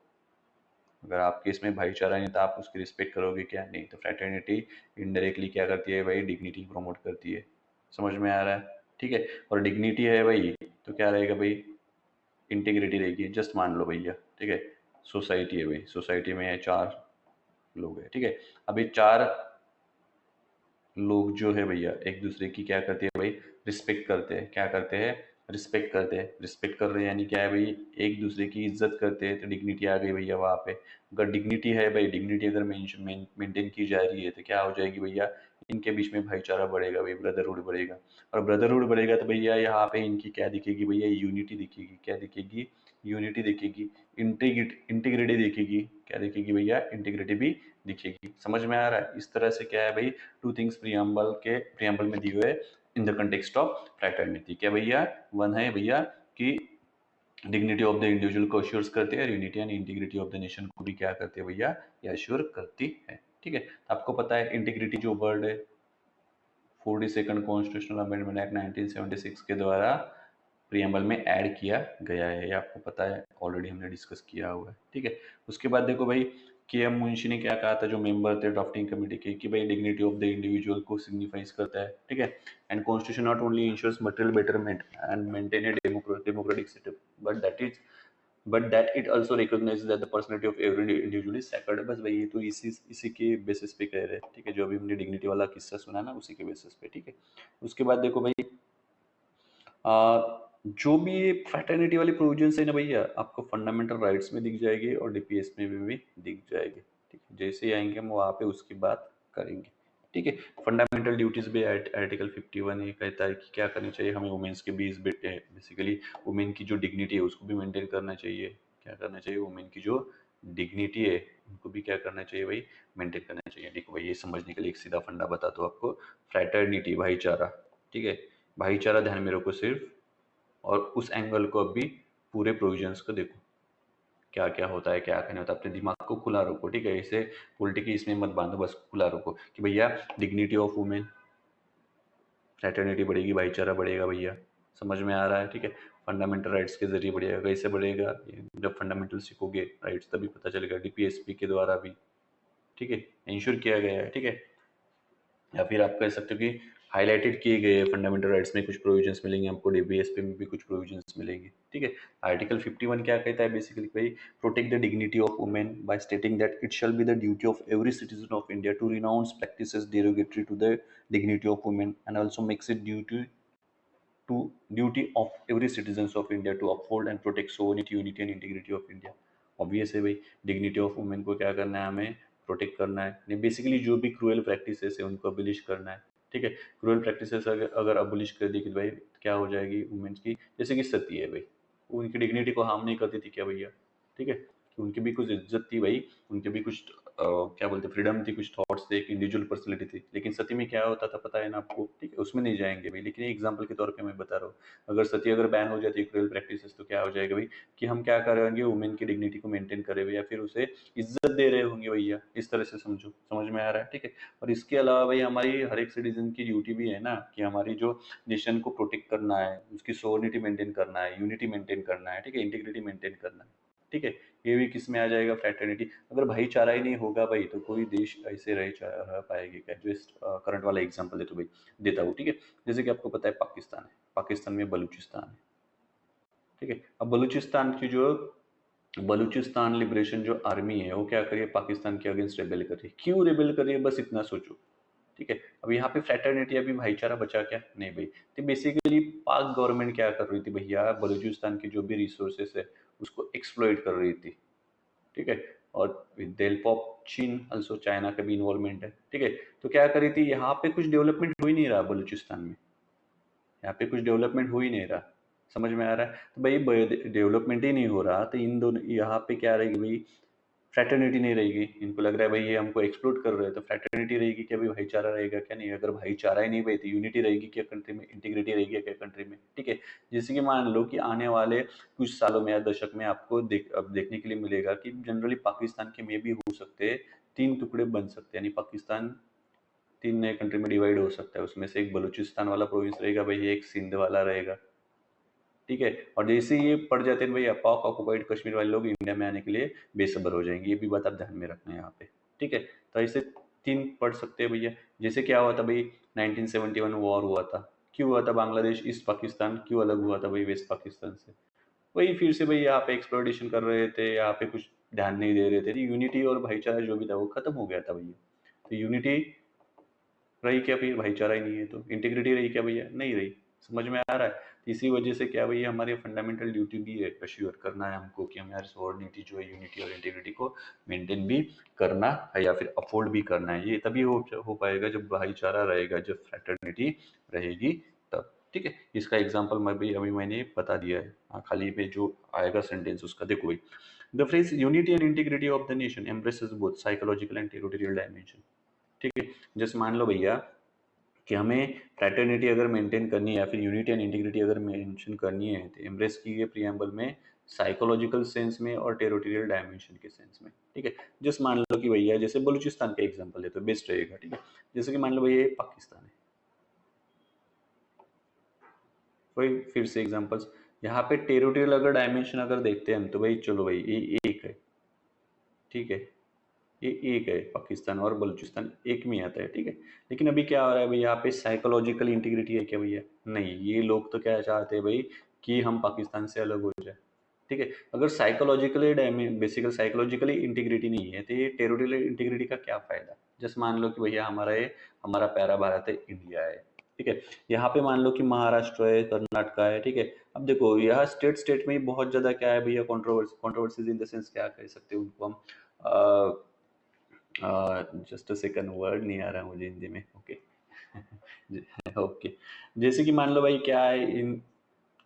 A: अगर आपके इसमें भाईचारा नहीं तो आप उसकी रिस्पेक्ट करोगे क्या? नहीं। तो फ्रेटर्निटी इनडायरेक्टली क्या करती है भाई? डिग्निटी प्रमोट करती है। समझ में आ रहा है? ठीक है, और डिग्निटी है भाई तो क्या रहेगा भाई? इंटीग्रिटी रहेगी। जस्ट मान लो भैया, ठीक है, सोसाइटी है भाई, सोसाइटी में 4 लोग हैं। ठीक है, अभी 4 लोग जो है भैया एक दूसरे की क्या करते हैं भाई? रिस्पेक्ट करते हैं। क्या करते हैं? रिस्पेक्ट करते हैं। रिस्पेक्ट कर रहे हैं यानी क्या है भाई? एक दूसरे की इज्जत करते हैं, तो डिग्निटी आ गई भैया वहाँ पे। अगर डिग्निटी है भाई, डिग्निटी अगर मेंटेन की जा रही है तो क्या हो जाएगी भैया? इनके बीच में भाईचारा बढ़ेगा भाई, ब्रदरहुड बढ़ेगा। और ब्रदरहुड बढ़ेगा तो भैया यहाँ पे इनकी क्या दिखेगी भैया? यूनिटी दिखेगी। क्या दिखेगी? यूनिटी दिखेगी। इंटीग्रिटी दिखेगी। क्या दिखेगी भैया? इंटीग्रिटी भी दिखेगी। समझ में आ रहा है? इस तरह से क्या है भाई, टू थिंग्स प्रियम्बल में दिए हुए in the context of fraternity. क्या भैया? वन है भैया कि डिग्निटी ऑफ द इंडिविजुअल को अश्योर करते हैं, unity and integrity of the nation को भी क्या करते हैं भैया? ये अश्योर करती है। ठीक है, तो आपको पता है इंटीग्रिटी जो वर्ड है 42nd कॉन्स्टिट्यूशनल अमेंडमेंट एक्ट 1976 के द्वारा प्रियम्बल में ऐड किया गया है। ये आपको पता है, ऑलरेडी हमने डिस्कस किया हुआ है। ठीक है, उसके बाद देखो भाई के एम मुंशी ने क्या कहा था, जो मेंबर थे ड्राफ्टिंग कमेटी के, कि भाई डिग्निटी ऑफ द इंडिविजुअल को सिग्निफाइज करता है। ठीक है, and constitution not only ensures material betterment and maintain a democratic system but that it also recognises that the personality of every individual is sacred. बस भाई ये तो इसी के बेसिस पे कह रहे हैं। ठीक है, जो अभी हमने डिग्निटी वाला किस्सा सुना ना, उसी के बेसिस पे। ठीक है, उसके बाद देखो भाई जो भी ये फ्रेटर्निटी वाली प्रोविजंस है ना भैया, आपको फंडामेंटल राइट्स में दिख जाएगी और डीपीएस में भी दिख जाएगी। ठीक है, जैसे ही आएंगे हम वहाँ पे उसकी बात करेंगे। ठीक है। फंडामेंटल ड्यूटीज भी आर्टिकल 51 ये कहता है कि क्या करनी चाहिए हमें, वुमेन्स के बीच बेसिकली वुमेन की जो डिग्निटी है उसको भी मेंटेन करना चाहिए। क्या करना चाहिए, वुमेन की जो डिग्निटी है उनको भी क्या करना चाहिए भाई, मेंटेन करना चाहिए। देखो भाई, ये समझने के लिए एक सीधा फंडा बताता हूँ आपको। फ्रैटर्निटी, भाईचारा, ठीक है, भाईचारा ध्यान में रखो सिर्फ, और उस एंगल को अभी पूरे प्रोविजंस को देखो क्या क्या होता है, क्या क्या नहीं होता। अपने दिमाग को खुला रखो, ठीक है, इसे पॉलिटिकी इसमें मत बांधो, बस खुला रखो कि भैया डिग्निटी ऑफ वुमेन, फ्रेटर्निटी बढ़ेगी, भाईचारा बढ़ेगा भैया, समझ में आ रहा है, ठीक है। फंडामेंटल राइट्स के जरिए बढ़ेगा, कैसे बढ़ेगा, जब फंडामेंटल सीखोगे राइट्स तभी पता चलेगा, डीपीएसपी के द्वारा भी, ठीक है, इंश्योर किया गया है, ठीक है। या फिर आप कह सकते हो कि हाईलाइटेड किए गए फंडामेंटल राइट्स में कुछ प्रोविजंस मिलेंगे आपको, डीबीएसपी में भी कुछ प्रोविजंस मिलेंगे, ठीक है। आर्टिकल 51 क्या कहता है बेसिकली भाई, protect the dignity of women by stating that it shall be the duty of every citizen of India to renounce practices derogatory to the dignity of women and also makes it duty to duty of every citizens of India to uphold and protect sovereignty, unity and integrity of India। Obvious है भाई, dignity of women को क्या करना है, हमें protect करना है। Basically जो भी क्रूअल प्रैक्टिसेस है उनको अबलिश करना है, ठीक है। क्रूअल प्रैक्टिसेस अगर अबलिश कर दी कि भाई क्या हो जाएगी वुमेन्स की, जैसे कि सती है भाई, वो उनकी डिग्निटी को हार्म नहीं करती थी क्या भैया, ठीक है, कि उनकी भी कुछ इज्जत थी भाई, उनके भी कुछ क्या बोलते फ्रीडम थी, कुछ थॉट्स थे, एक इंडिविजुअल पर्सनैलिटी थी। लेकिन सती में क्या होता था पता है ना आपको, ठीक है, उसमें नहीं जाएंगे भाई, लेकिन एग्जाम्पल के तौर पे मैं बता रहा हूँ। अगर सती अगर बैन हो जाती है क्रूअल प्रैक्टिसेस, तो क्या हो जाएगा भाई कि हम क्या कर रहे होंगे, वुमेन की डिग्निटी को मेंटेन करे हुए या फिर उसे इज्जत दे रहे होंगे भैया, इस तरह से समझो, समझ में आ रहा है, ठीक है। और इसके अलावा भाई हमारी हर एक सिटीजन की ड्यूटी भी है ना कि हमारी जो नेशन को प्रोटेक्ट करना है, उसकी सोवरेनिटी मेंटेन करना है, यूनिटी मेंटेन करना है, ठीक है, इंटीग्रिटी मेंटेन करना है, ठीक है। ये भी किस में आ जाएगा, फ्रेटर्निटी। अगर भाईचारा ही नहीं होगा भाई तो कोई देश ऐसे रह पाएगी क्या, जो इस करंट वाला एग्जांपल देता भाई, देता हूँ, ठीक है। जैसे कि आपको पता है पाकिस्तान है, पाकिस्तान में बलूचिस्तान है, ठीक है। अब बलूचिस्तान की जो बलूचिस्तान लिबरेशन जो आर्मी है वो क्या करिए, पाकिस्तान के अगेंस्ट रेबेल कर रही है। क्यों रेबेल कर रही है, बस इतना सोचो, ठीक है। अब यहाँ पे फ्रेटर्निटी, अभी भाईचारा बचा क्या, नहीं भाई। तो बेसिकली पाक गवर्नमेंट क्या कर रही थी भैया, बलूचिस्तान की जो भी रिसोर्सेस है उसको एक्सप्लॉइट कर रही थी, ठीक है। और विद द हेल्प ऑफ चीन ऑल्सो, चाइना का भी इन्वॉल्वमेंट है, ठीक है। तो क्या करी थी, यहाँ पे कुछ डेवलपमेंट हो ही नहीं रहा बलूचिस्तान में, यहाँ पे कुछ डेवलपमेंट हो ही नहीं रहा, समझ में आ रहा है। तो भाई डेवलपमेंट ही नहीं हो रहा तो इन दोनों यहाँ पे क्या रहेगी भाई, फ्रेटर्निटी नहीं रहेगी। इनको लग रहा है भाई ये हमको एक्सप्लोर कर रहे हैं, तो फ्रेटर्निटी रहेगी क्या भाई, भाईचारा रहेगा क्या, नहीं। अगर भाईचारा ही नहीं भाई तो यूनिटी रहेगी क्या कंट्री में, इंटीग्रिटी रहेगी क्या कंट्री में, ठीक है। जैसे कि मान लो कि आने वाले कुछ सालों में या दशक में आपको अब देखने के लिए मिलेगा कि जनरली पाकिस्तान के में भी हो सकते हैं तीन टुकड़े बन सकते हैं, यानी पाकिस्तान तीन नए कंट्री में डिवाइड हो सकता है। उसमें से एक बलूचिस्तान वाला प्रोविंस रहेगा भाई, एक सिंध वाला रहेगा, ठीक है। और जैसे ही ये पड़ जाते हैं भैया, पाक ऑक्युपाइड कश्मीर वाले लोग इंडिया में आने के लिए बेसब्र हो जाएंगे, ये भी बात आप ध्यान में रखना है यहाँ पे, ठीक है। तो ऐसे तीन पढ़ सकते हैं भैया। जैसे क्या हुआ था भाई, 1971 वॉर हुआ था, क्यों हुआ था, बांग्लादेश ईस्ट पाकिस्तान क्यों अलग हुआ था भाई वेस्ट पाकिस्तान से, वही फिर से भाई यहाँ पे एक्सप्लोरेशन कर रहे थे, यहाँ पे कुछ ध्यान नहीं दे रहे थे, यूनिटी और भाईचारा जो भी था वो खत्म हो गया था भैया। तो यूनिटी रही क्या फिर, भाईचारा ही नहीं है तो इंटीग्रिटी रही क्या भैया, नहीं रही, समझ में आ रहा है। तो इसी वजह से क्या भैया, हमारे फंडामेंटल ड्यूटी भी है, अश्योर करना है हमको कि हमारी सोवरेनिटी जो है, यूनिटी और इंटीग्रिटी को मेंटेन भी करना है या फिर अफोर्ड भी करना है। ये तभी हो पाएगा जब भाईचारा रहेगा, जब फ्रेटर्निटी रहेगी तब, ठीक है। इसका एग्जाम्पल मैं भी अभी मैंने बता दिया है, खाली पे जो आएगा सेंटेंस उसका देखो भाई। The phrase unity and integrity of the nation embraces both psychological and territorial dimension, ठीक है। जैसे मान लो भैया कि हमें फ्रैटर्निटी अगर मेंटेन करनी है या फिर यूनिटी एंड इंटीग्रिटी अगर मेंशन करनी है तो एम्ब्रेस की है प्रियम्बल में, साइकोलॉजिकल सेंस में और टेरिटोरियल डायमेंशन के सेंस में, ठीक है। जैसे मान लो कि भैया, जैसे बलूचिस्तान का एग्जांपल है तो बेस्ट रहेगा, ठीक है। जैसे कि मान लो भैया ये पाकिस्तान है, वही फिर से एग्जांपल्स, यहाँ पे टेरिटोरियल अगर डायमेंशन अगर देखते हैं हम तो भाई चलो भाई ये एक है, ठीक है, ये एक है, पाकिस्तान और बलूचिस्तान एक में आता है, ठीक है। लेकिन अभी क्या हो रहा है भाई, यहाँ पे साइकोलॉजिकल इंटीग्रिटी है क्या भैया, नहीं। ये लोग तो क्या चाहते हैं भाई कि हम पाकिस्तान से अलग हो जाए, ठीक है। अगर साइकोलॉजिकली बेसिकल साइकोलॉजिकली इंटीग्रिटी नहीं है तो ये टेरिटोरियल इंटीग्रिटी का क्या फायदा। जैसे मान लो कि भैया हमारा ये हमारा प्यारा भारत है, इंडिया है, ठीक है। यहाँ पे मान लो कि महाराष्ट्र है, कर्नाटका है, ठीक है। अब देखो यहाँ स्टेट स्टेट में ही बहुत ज्यादा क्या है भैया, कॉन्ट्रोवर्सीज इन द सेंस क्या कह सकते हैं उनको हम, जस्ट अ सेकंड, वर्ड नहीं आ रहा मुझे हिंदी में। ओके। ओके। जैसे कि मान लो भाई क्या है, इन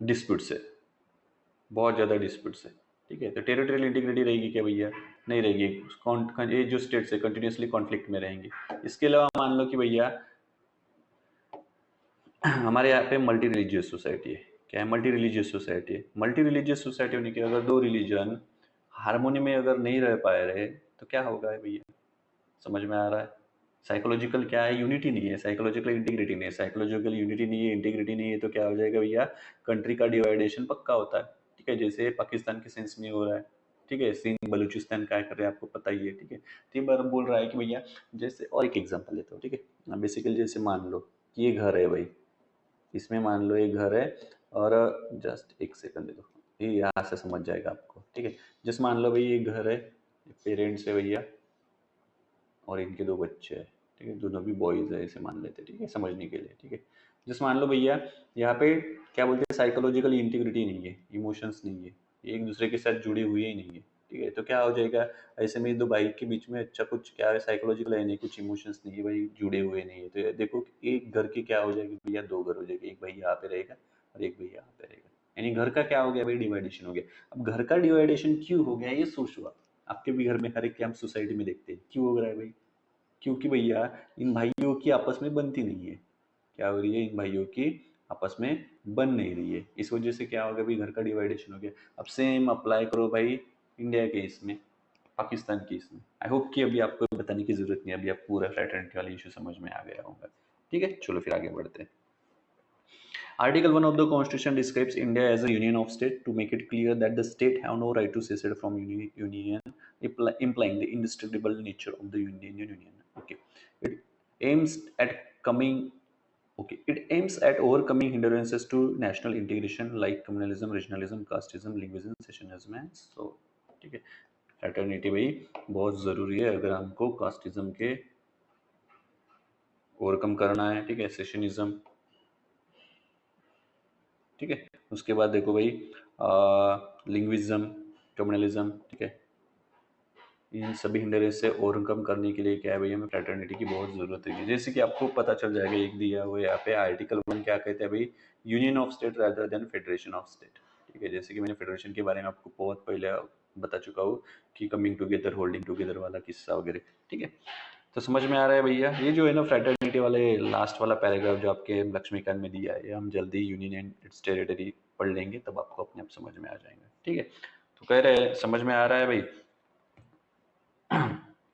A: डिस्प्यूट से, बहुत ज़्यादा डिस्प्यूट्स है, ठीक है, तो टेरिटोरियल इंटीग्रिटी रहेगी क्या भैया? नहीं रहेगी। ये जो स्टेट्स है कंटिन्यूसली कॉन्फ्लिक्ट में रहेंगी। इसके अलावा मान लो कि भैया हमारे यहाँ पे मल्टी रिलीजियस सोसाइटी है। क्या है? मल्टी रिलीजियस सोसाइटी है। मल्टी रिलीजियस सोसाइटी होने के अगर दो रिलीजन हारमोनी में अगर नहीं रह पाए रहे तो क्या होगा भैया? समझ में आ रहा है? साइकोलॉजिकल क्या है? यूनिटी नहीं है, साइकोलॉजिकल इंटीग्रिटी नहीं है। साइकोलॉजिकल यूनिटी नहीं है, इंटीग्रिटी नहीं है, तो क्या हो जाएगा भैया? कंट्री का डिवाइडेशन पक्का होता है, ठीक है, जैसे पाकिस्तान के सेंस में हो रहा है, ठीक है, सिंध बलूचिस्तान क्या कर रहे हैं आपको पता ही है, ठीक है। तो ये बार बोल रहा है कि भैया, जैसे और एक एग्जांपल लेता हूँ, ठीक है, बेसिकली जैसे मान लो कि ये घर है भाई, इसमें मान लो एक घर है, और जस्ट एक सेकंड दे दो, ये यहाँ से समझ जाएगा आपको, ठीक है। जस्ट मान लो भाई ये घर है, पेरेंट्स है भैया, और इनके दो बच्चे हैं, ठीक है, दोनों भी बॉयज है, ऐसे मान लेते हैं, ठीक है, समझने के लिए, ठीक है। जस्ट मान लो भैया यहाँ पे क्या बोलते हैं, साइकोलॉजिकल इंटीग्रिटी नहीं है, इमोशंस नहीं है, ये एक दूसरे के साथ जुड़े हुए ही नहीं है, ठीक है, तो क्या हो जाएगा? ऐसे में दो भाई के बीच में अच्छा कुछ क्या है, साइकोलॉजिकल है नहीं, कुछ इमोशंस नहीं है भाई, जुड़े हुए नहीं है, तो ये देखो कि एक घर की क्या हो जाएगी भैया, दो घर हो जाएगी, एक भाई यहाँ पे रहेगा और एक भाई यहाँ पे रहेगा, यानी घर का क्या हो गया भाई, डिवाइडेशन हो गया। अब घर का डिवाइडेशन क्यों हो गया ये सोचो आप। आपके भी घर में हर एक कैंप सोसाइटी में देखते हैं, क्यों हो रहा है भाई? क्योंकि भैया इन भाइयों की आपस में बनती नहीं है। क्या हो रही है? इन भाइयों की आपस में बन नहीं रही है, इस वजह से क्या हो गया भाई, घर का डिवाइडेशन हो गया। अब सेम अप्लाई करो भाई इंडिया के इसमें, पाकिस्तान की इसमें। आई होप कि अभी आपको बताने की जरूरत नहीं है, अभी आप पूरा फ्रैटर्निटी वाला इशू समझ में आ गया होगा। ठीक है, चलो फिर आगे बढ़ते हैं। Article 1 of the Constitution describes India as a union of state to make it clear that the state have no right to secede from union, implying the indestructible nature of the Union. Okay, it aims at coming. Okay, it aims at overcoming hindrances to national integration like communalism, regionalism, casteism, linguism, secessionism, and so. ठीक है, fraternity भाई बहुत ज़रूरी है अगर हमको casteism के overcome करना है, ठीक है, सेशनिज्म, ठीक है। उसके बाद देखो भाई लिंग्विज्म, कम्युनलिज्म, ठीक है, इन सभी हिंड्रेंस से ओवरकम करने के लिए क्या है भैया, हमें फ्रेटर्निटी की बहुत ज़रूरत है। जैसे कि आपको पता चल जाएगा, एक दिया हुआ यहाँ पे आर्टिकल 1 क्या कहते हैं भाई, union of state rather than federation of state, ठीक है। जैसे कि मैंने फेडरेशन के बारे में आपको बहुत पहले बता चुका हूँ कि कमिंग टुगेदर, होल्डिंग टुगेदर वाला किस्सा वगैरह, ठीक है। तो समझ में आ रहा है भैया, ये जो है ना फ्रेटर्निटी वाले लास्ट वाला पैराग्राफ जो आपके लक्ष्मीकांत में दिया है, ये हम जल्दी यूनियन एंड इट्स टेरिटरी पढ़ लेंगे, तब आपको अपने आप समझ में आ जाएंगे, ठीक है। तो कह रहे हैं समझ में आ रहा है भाई,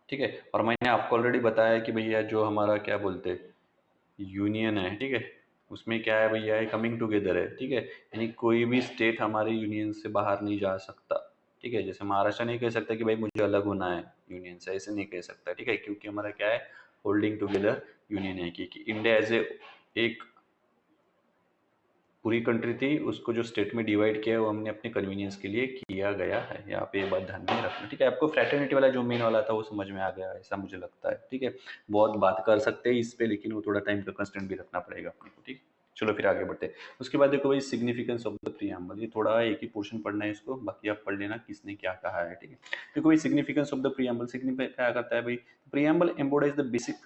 A: ठीक है। और मैंने आपको ऑलरेडी बताया कि भैया जो हमारा क्या बोलते हैं यूनियन है, ठीक है, उसमें क्या है भैया, कमिंग टुगेदर है, ठीक है, यानी कोई भी स्टेट हमारे यूनियन से बाहर नहीं जा सकता, ठीक है। जैसे महाराष्ट्र नहीं कह सकता कि भाई मुझे अलग होना है यूनियन से, ऐसे नहीं कह सकता, ठीक है, क्योंकि हमारा क्या है, होल्डिंग टुगेदर यूनियन है, कि इंडिया एज ए एक पूरी कंट्री थी, उसको जो स्टेट में डिवाइड किया है वो हमने अपने कन्वीनियंस के लिए किया गया है। यहाँ पे ये बात ध्यान में रखना, ठीक है। आपको फ्रेटर्निटी वाला जो मेन वाला था वो समझ में आ गया ऐसा मुझे लगता है, ठीक है। बहुत बात कर सकते हैं इस पे, लेकिन वो थोड़ा टाइम का कंस्टेंट भी रखना पड़ेगा अपने को, ठीक है। चलो फिर आगे बढ़ते हैं। उसके बाद देखो भाई सिग्निफिकेंस ऑफ द प्रीएम्बल, ये थोड़ा एक ही पोर्शन पढ़ना है इसको, बाकी आप पढ़ लेना किसने क्या कहा है, ठीक है। देखो भाई significance of the preamble, signify क्या करता है भाई, preamble embodies the basic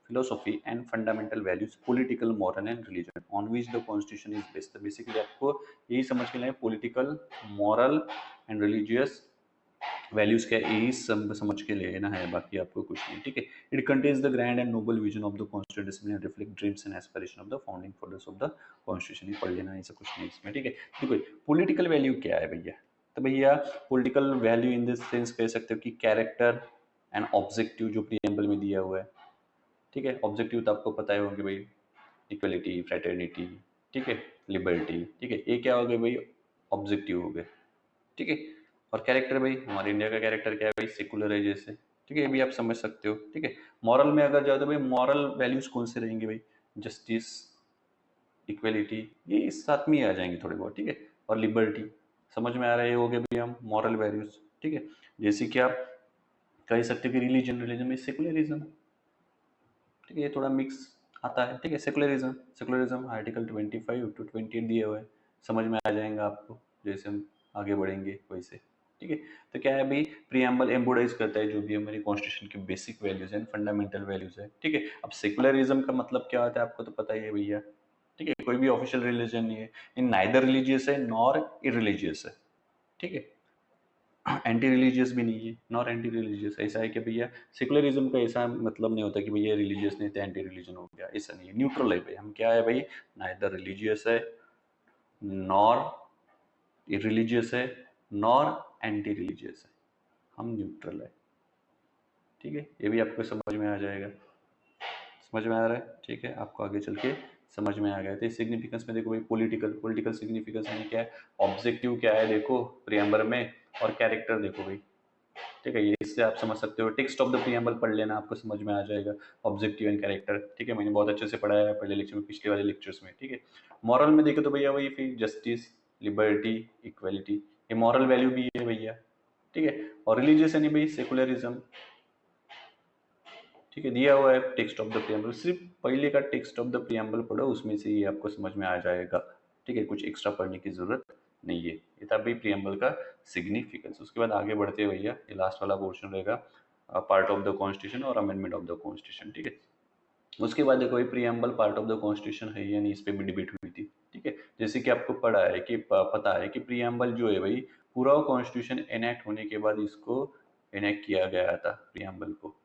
A: philosophy and fundamental values, political, moral and religion on which the constitution is based। तो बेसिकली आपको यही समझ के लिए political, moral and religious values क्या है, यही समझ के लेना है, बाकी आपको कुछ नहीं, ठीक है। It contains the grand and noble vision of the constitution and reflect dreams and aspiration of the founding fathers of the constitution. पढ़ लेना, ऐसा कुछ नहीं इसमें, ठीक है। देखो पॉलिटिकल वैल्यू क्या है भैया, तो भैया political value in this sense कह सकते हो कि कैरेक्टर एंड ऑब्जेक्टिव जो प्रीएम्बल में दिया हुआ है, ठीक है। ऑब्जेक्टिव तो आपको पता ही होंगे भाई, इक्वलिटी, फ्रेटर्निटी, ठीक है, लिबर्टी, ठीक है, ये क्या हो गए भाई, ऑब्जेक्टिव हो गए, ठीक है। और कैरेक्टर भाई, हमारे इंडिया का कैरेक्टर क्या है भाई, सेकुलर है जैसे, ठीक है, ये भी आप समझ सकते हो, ठीक है। मॉरल में अगर जाओ तो भाई मॉरल वैल्यूज कौन से रहेंगे भाई, जस्टिस, इक्वलिटी, ये इस साथ में ही आ जाएंगे थोड़े बहुत, ठीक है। और लिबर्टी, समझ में आ रहा है, ये हो गए भाई हम मॉरल वैल्यूज, ठीक है। जैसे कि आप कह सकते हो कि रिलीजन, रिलीजन में सेकुलरिज्म, ठीक है, ये थोड़ा मिक्स आता है, ठीक है। सेकुलरिज्म, सेकुलरिज्म आर्टिकल 25 to 28 दिए हुए हैं, समझ में आ जाएगा आपको जैसे हम आगे बढ़ेंगे वैसे, ठीक है। तो क्या है भाई, प्रियम्बल एम्बोडाइज करता है जो भी हमारी कॉन्स्टिट्यूशन की basic values and fundamental values है। ठीक है। अब सेकुलरिज्म का मतलब क्या होता है आपको तो पता ही है भैया। ठीक है, कोई भी ऑफिशियल रिलीजन नहीं है, इन नाइदर रिलीजियस है नॉर इरिलीजियस है। ठीक है, एंटी रिलीजियस भी नहीं है नॉर एंटी रिलीजियस। ऐसा है कि भैया सेकुलरिज्म का ऐसा मतलब नहीं होता कि भैया रिलीजियस नहीं थे एंटी रिलीजन हो गया, ऐसा नहीं है, न्यूट्रल है भाई। हम क्या है भाई, नाइदर रिलीजियस है नॉर रिलीजियस है नॉर एंटी रिलीजियस है, हम न्यूट्रल है। ठीक है, ये भी आपको समझ में आ जाएगा। समझ में आ रहा है, ठीक है, आपको आगे चल के समझ में आ गया। तो सिग्निफिकेंस में देखो भाई, पॉलिटिकल पॉलिटिकल सिग्निफिकेंस में क्या है, ऑब्जेक्टिव क्या है देखो प्रियम्बर में, और कैरेक्टर देखो भाई। ठीक है, ये इससे आप समझ सकते हो। टेक्स्ट ऑफ द प्रियम्बल पढ़ लेना, आपको समझ में आ जाएगा ऑब्जेक्टिव एंड कैरेक्टर। ठीक है, मैंने बहुत अच्छे से पढ़ाया है पहले लेक्चर में, पिछले वाले लेक्चर्स में। ठीक है, मॉरल में देखो तो भैया वही फिर जस्टिस, लिबर्टी, इक्वलिटी, ये मॉरल वैल्यू भी है भैया। ठीक है, और रिलीजियस यानी भाई सेकुलरिज्म। ठीक है, दिया हुआ है टेक्स्ट ऑफ द प्रियम्बल, सिर्फ पहले का टेक्स्ट ऑफ द प्रियम्बल पढ़ो, उसमें से ये आपको समझ में आ जाएगा। ठीक है, कुछ एक्स्ट्रा पढ़ने की जरूरत नहीं है। ये था भाई प्रियम्बल का सिग्निफिकेंस। उसके बाद आगे बढ़ते हैं भैया, ये लास्ट वाला पोर्शन रहेगा, पार्ट ऑफ द कॉन्स्टिट्यूशन और अमेंडमेंट ऑफ द कॉन्स्टिट्यूशन। ठीक है, उसके बाद देखो ये preamble part of the constitution है या नहीं, इस पे भी डिबेट हुई थी। ठीक है, जैसे कि आपको पढ़ा है कि पता है कि प्रियम्बल जो है भाई, पूरा कॉन्स्टिट्यूशन एनेक्ट होने के बाद इसको एनेक्ट किया गया था प्रियम्बल को,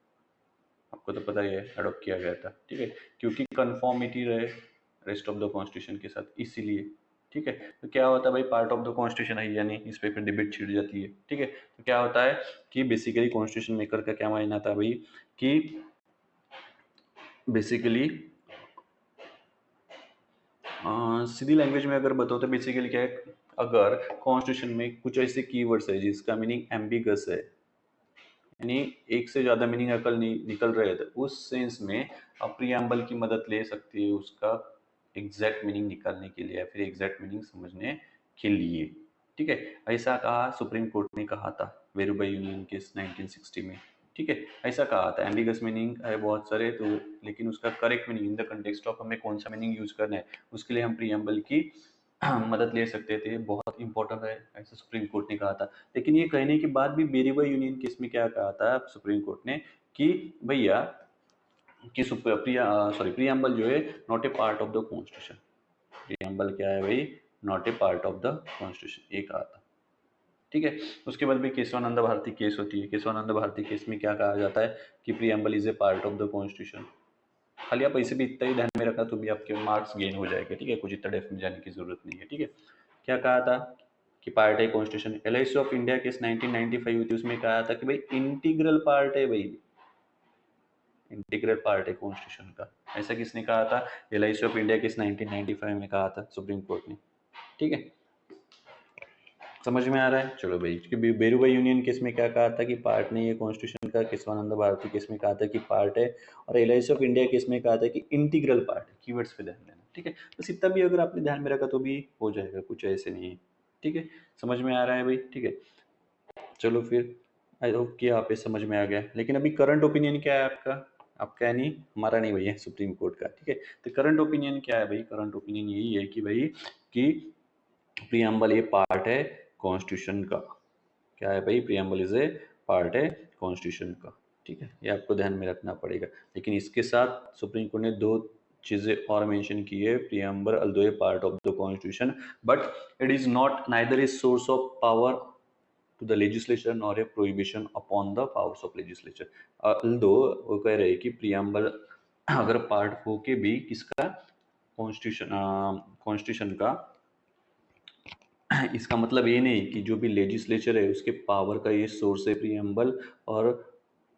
A: आपको तो पता ही है, अडॉप्ट किया गया था। ठीक है, क्योंकि कन्फॉर्मिटी रहे रेस्ट ऑफ द कॉन्स्टिट्यूशन के साथ, इसीलिए। ठीक है, तो क्या होता है भाई, पार्ट ऑफ द कॉन्स्टिट्यूशन है या नहीं, इस पे फिर डिबेट छिड़ जाती है। ठीक है, तो क्या होता है कि बेसिकली कॉन्स्टिट्यूशन मेकर का क्या मानना था भाई, कि बेसिकली सीधी लैंग्वेज में अगर बताओ तो बेसिकली क्या है, अगर कॉन्स्टिट्यूशन में कुछ ऐसे कीवर्ड्स है जिसका मीनिंग एम्बिगस है, यानी एक से ज्यादा मीनिंग अकल निकल रहे थे, उस सेंस में आप प्रियम्बल की मदद ले सकती है उसका एग्जैक्ट मीनिंग निकालने के लिए या फिर एग्जैक्ट मीनिंग समझने के लिए। ठीक है, ऐसा कहा सुप्रीम कोर्ट ने कहा था वेरुबाई यूनियन केस 1960 में। ठीक है, ऐसा कहा था एम्बिगस मीनिंग है बहुत सारे तो, लेकिन उसका correct meaning in the context of हमें कौन सा मीनिंग यूज करना है, उसके लिए हम प्रियम्बल की मदद ले सकते थे, बहुत इंपॉर्टेंट है, ऐसा सुप्रीम कोर्ट ने कहा था। लेकिन ये कहने के बाद भी बेरीबा यूनियन केस में क्या कहा था सुप्रीम कोर्ट ने, कि भैया कि प्रियम्बल जो है not a part of the constitution. Preamble क्या है भाई, not a part of the constitution, ये कहा था। ठीक है, उसके बाद भी केशवानंद भारती केस होती है। केशवानंद भारती केस में क्या कहा जाता है कि preamble is a part of the constitution. खाली आप ऐसे भी इतना ही ध्यान में रखा तो भी आपके मार्क्स गेन हो जाएंगे। ठीक है, कुछ इतना डेफ में जाने की जरूरत नहीं है। ठीक है, क्या कहा था कि पार्ट है constitution. LIC of India case 1995 हुई थी, उसमें कहा था कि भाई इंटीग्रल पार्ट है भाई, इंटीग्रल पार्ट है कॉन्स्टिट्यूशन का। ऐसा किसने कहा था, एलआईसी ऑफ इंडिया केस 1995 में कहा था सुप्रीम कोर्ट ने। ठीक है, समझ में आ रहा है। चलो भाई, कि बेरुबा यूनियन केस में क्या कहा था कि पार्ट नहीं है कॉन्स्टिट्यूशन का, केशवानंद भारती केस में कहा था कि पार्ट है, और एलआईसी ऑफ इंडिया केस में कहा था कि इंटीग्रल पार्ट है। कीवर्ड्स पे ध्यान देना। ठीक है, बस इतना भी अगर आपने ध्यान में रखा तो भी हो जाएगा, कुछ ऐसे नहीं है। ठीक है, समझ में आ रहा है भाई। ठीक है, चलो फिर, आई होप कि यहाँ पे समझ में आ गया। लेकिन अभी करंट ओपिनियन क्या है आपका, आपका है नहीं, हमारा नहीं भैया, सुप्रीम कोर्ट का। ठीक है, तो करंट ओपिनियन क्या है भाई, करंट ओपिनियन यही है कि भाई कि प्रियम्बल ये पार्ट है कॉन्स्टिट्यूशन का। क्या है भाई, प्रियम्बल इज ए पार्ट है कॉन्स्टिट्यूशन का। ठीक है, ये आपको ध्यान में रखना पड़ेगा। लेकिन इसके साथ सुप्रीम कोर्ट ने दो चीजें और मेंशन की है, preamble although A part of the constitution but it is not neither a source of power to the legislature nor a prohibition upon the powers of legislature। although वो कह रहे हैं कि प्रियम्बल अगर पार्ट हो के भी किसका, कॉन्स्टिट्यूशन कॉन्स्टिट्यूशन का, इसका मतलब ये नहीं कि जो भी लेजिस्लेचर है उसके पावर का ये सोर्स है प्रियम्बल, और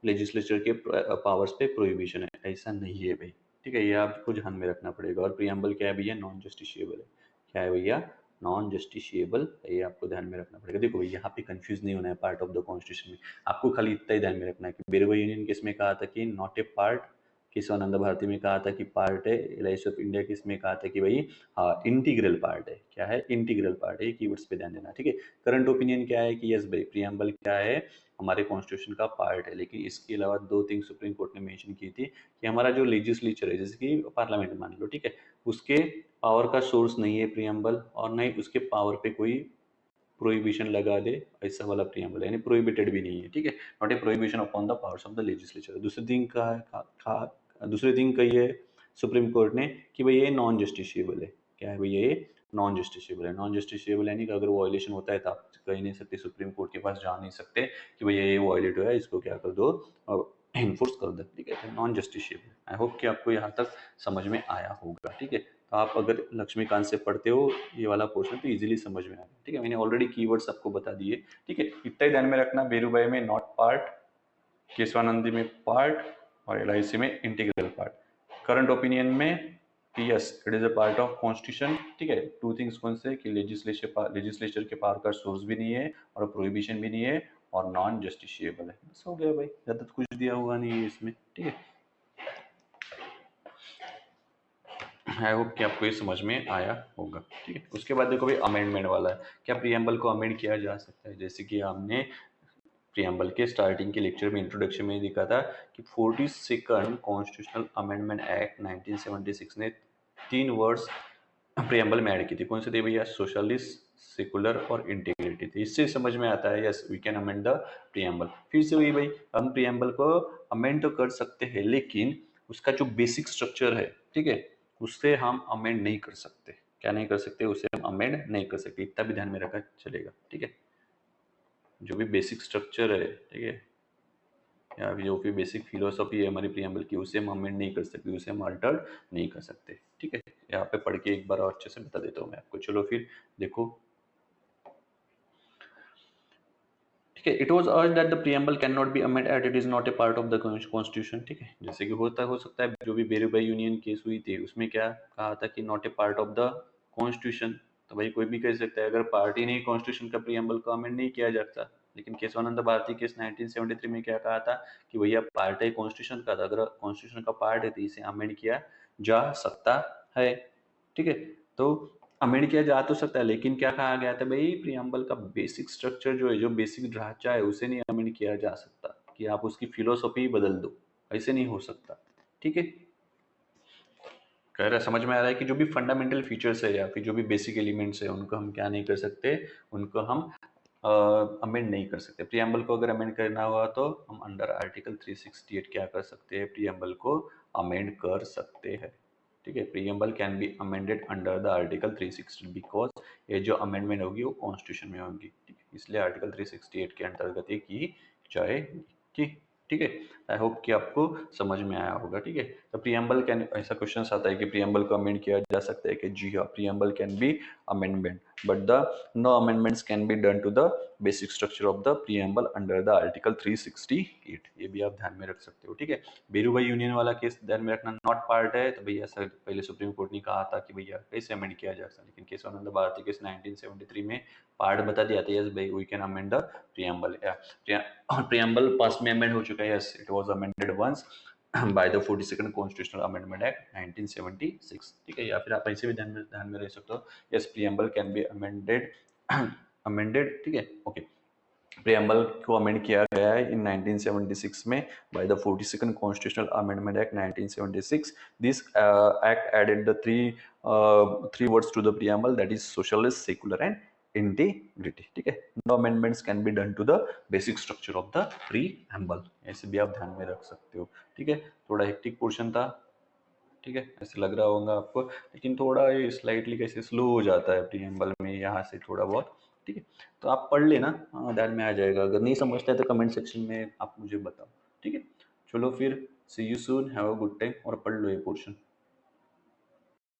A: लेजिस्लेचर के पावर्स पे प्रोहिबिशन है, ऐसा नहीं है भाई। ठीक है, ये आपको ध्यान में रखना पड़ेगा। और प्रियम्बल क्या है भैया, नॉन जस्टिशिएबल है। क्या है भैया, नॉन जस्टिशिएबल, ये आपको ध्यान में रखना पड़ेगा। देखो भाई, यहाँ पे कंफ्यूज नहीं होना है पार्ट ऑफ द कॉन्स्टिट्यूशन में, आपको खाली इतना ही ध्यान में रखना है कि बेरवा यूनियन केस में कहा था कि not a part, Kesavananda Bharati में कहा था कि पार्ट है, एलआईसी ऑफ इंडिया केस में कहा था कि भाई हाँ इंटीग्रल पार्ट है। क्या है, इंटीग्रल पार्ट है, कीवर्ड्स पे ध्यान देना। ठीक है, करंट ओपिनियन क्या है कि यस भाई प्रियम्बल क्या है, हमारे कॉन्स्टिट्यूशन का पार्ट है। लेकिन इसके अलावा दो थिंग सुप्रीम कोर्ट ने मेंशन की थी कि हमारा जो लेजिस्लेचर है, जैसे कि पार्लियामेंट मान लो, ठीक है, उसके पावर का सोर्स नहीं है प्रियम्बल, और नहीं उसके पावर पे कोई प्रोहिबिशन लगा दे, ऐसा वाला प्रियम्बल है, यानी प्रोहिबिटेड भी नहीं है, ठीक है, not a prohibition upon the powers of the legislature. दूसरी थिंग का दूसरी थिंग कही है सुप्रीम कोर्ट ने कि भाई ये नॉन जस्टिशिएबल है। क्या है भैया, ये नॉन जस्टिशिएबल है। नॉन जस्टिशिएबल यानी कि अगर वायलेशन होता है तो आप कह नहीं सकते, सुप्रीम कोर्ट के पास जा नहीं सकते कि भैया ये वायलेट हुआ है, इसको क्या कर दो, इन्फोर्स कर दो, ठीक है, नॉन जस्टिशिएबल। आई होप कि आपको यहाँ तक समझ में आया होगा, ठीक है। तो आप अगर लक्ष्मीकांत से पढ़ते हो ये वाला पोर्शन तो इजीली समझ में आएगा, ठीक है। मैंने ऑलरेडी कीवर्ड्स आपको बता दिए, ठीक है। इतना ही ध्यान में रखना, बेरूबाई में नॉट पार्ट, केशवानंदी में पार्ट और एलआईसी में इंटीग्रल पार्ट। करंट ओपिनियन में yes it is a part of constitution, ठीक है। टू थिंग्स कौन से कि लेजिस्लेचर के पावर का सोर्स भी नहीं है और प्रोहिबिशन भी नहीं है और नॉन जस्टिशिएबल है। बस हो गया भाई, ज्यादा कुछ दिया हुआ नहीं है इसमें, ठीक है। आई होप कि आपको ये समझ में आया होगा, ठीक है। उसके बाद देखो भाई अमेंडमेंट वाला है। क्या प्रियम्बल को अमेंड किया जा सकता है? जैसे कि हमने प्रियम्बल के स्टार्टिंग के लेक्चर में इंट्रोडक्शन में दिखा था कि 42nd कॉन्स्टिट्यूशनल अमेंडमेंट एक्ट 1976 ने 3 वर्ड्स प्रियम्बल में ऐड की थी। कौन से थे भैया? सोशलिस्ट, सेकुलर और इंटीग्रिटी थे। इससे समझ में आता है yes we can amend the preamble. फिर से वही भाई, हम प्रियम्बल को अमेंड तो कर सकते हैं लेकिन उसका जो बेसिक स्ट्रक्चर है, ठीक है, उससे हम अमेंड नहीं कर सकते। क्या नहीं कर सकते? उसे हम अमेंड नहीं कर सकते। इतना भी ध्यान में रखा चलेगा, ठीक है। जो भी बेसिक स्ट्रक्चर है, ठीक है, या जो भी बेसिक फिलोसफी है हमारी प्रियम्बल की, उसे हम अमेंड नहीं कर सकते, उसे हम अल्टर नहीं कर सकते, ठीक है। यहाँ पे पढ़ के एक बार और अच्छे से बता देता हूँ मैं आपको। चलो फिर देखो, ठीक है। It was urged that the preamble can not be amend at it is not a part of the constitution, ठीक है। जैसे कि हो सकता है जो भी बेरूबाई यूनियन केस हुई थी उसमें क्या कहा था कि not a part of the constitution. तो भाई कोई भी कह सकता है अगर पार्टी नहीं कॉन्स्टिट्यूशन का प्रियम्बल को अमेंड नहीं किया जाता। लेकिन केशवानंद भारती केस 1973 में क्या कहा था कि भैया पार्ट है कॉन्स्टिट्यूशन का, अगर कॉन्स्टिट्यूशन का पार्ट है तो इसे अमेंड किया जा सकता है, ठीक है। तो अमेंड किया जा तो सकता है लेकिन क्या कहा गया था भाई, प्रियम्बल का बेसिक स्ट्रक्चर जो है, जो बेसिक ढांचा है, उसे नहीं अमेंड किया जा सकता कि आप उसकी फिलोसॉफी बदल दो, ऐसे नहीं हो सकता, ठीक है। कह रहा समझ में आ रहा है कि जो भी फंडामेंटल फीचर्स है या फिर जो भी बेसिक एलिमेंट्स है उनको हम क्या नहीं कर सकते, उनको हम अमेंड नहीं कर सकते। प्रियम्बल को अगर अमेंड करना हुआ तो हम अंडर आर्टिकल 368 क्या कर सकते हैं, प्रियम्बल को अमेंड कर सकते हैं, ठीक है। Preamble can be amended under the article 360 because ये जो अमेंडमेंट होगी वो कॉन्स्टिट्यूशन में होगी, ठीक है। इसलिए आर्टिकल 368 के अंतर्गत ये की जाएगी, ठीक ठीक है। आई होप कि आपको समझ में आया होगा, ठीक है। तो प्रियम्बल कैन, ऐसा क्वेश्चन आता है कि प्रियम्बल को अमेंड किया जा सकता है कि जी हाँ, preamble can be amendment but the no amendments can be done to the basic structure of the preamble under the article 368। ये भी आप ध्यान में रख सकते हो, ठीक है। बेरूबाई यूनियन वाला केस ध्यान में रखना, नॉट पार्ट है तो भैया सर पहले सुप्रीम कोर्ट ने कहा था कि भैया कैसे अमेंड किया जा सकता है, लेकिन केशवानंद भारती केस 1973 में पार्ट बता दिया था यस भाई we can amend the preamble. Preamble past में अमेंड हो चुका है, yes it was amended once by the 42nd constitutional amendment act 1976, ठीक है। या फिर आप ऐसे भी ध्यान में रह सकते हो, yes preamble can be amended amended, ठीक है, ओके। प्रियम्बल को अमेंड किया गया है इन 1976 में by the 42nd constitutional amendment act 1976। This act added the three words to the preamble, that is socialist, secular and integrity, ठीक है। No amendments can be done to the basic structure of the preamble, ऐसे भी आप ध्यान में रख सकते हो, ठीक है। थोड़ा हेक्टिक पोर्शन था, ठीक है, ऐसे लग रहा होगा आपको, लेकिन थोड़ा ये स्लाइटली कैसे स्लो हो जाता है प्रीएम्बल में यहाँ से थोड़ा बहुत, ठीक है। तो आप पढ़ लेना, ध्यान में आ जाएगा। अगर नहीं समझता है तो कमेंट सेक्शन में आप मुझे बताओ, ठीक है। चलो फिर see you soon, have a good time और पढ़ लो ये पोर्शन।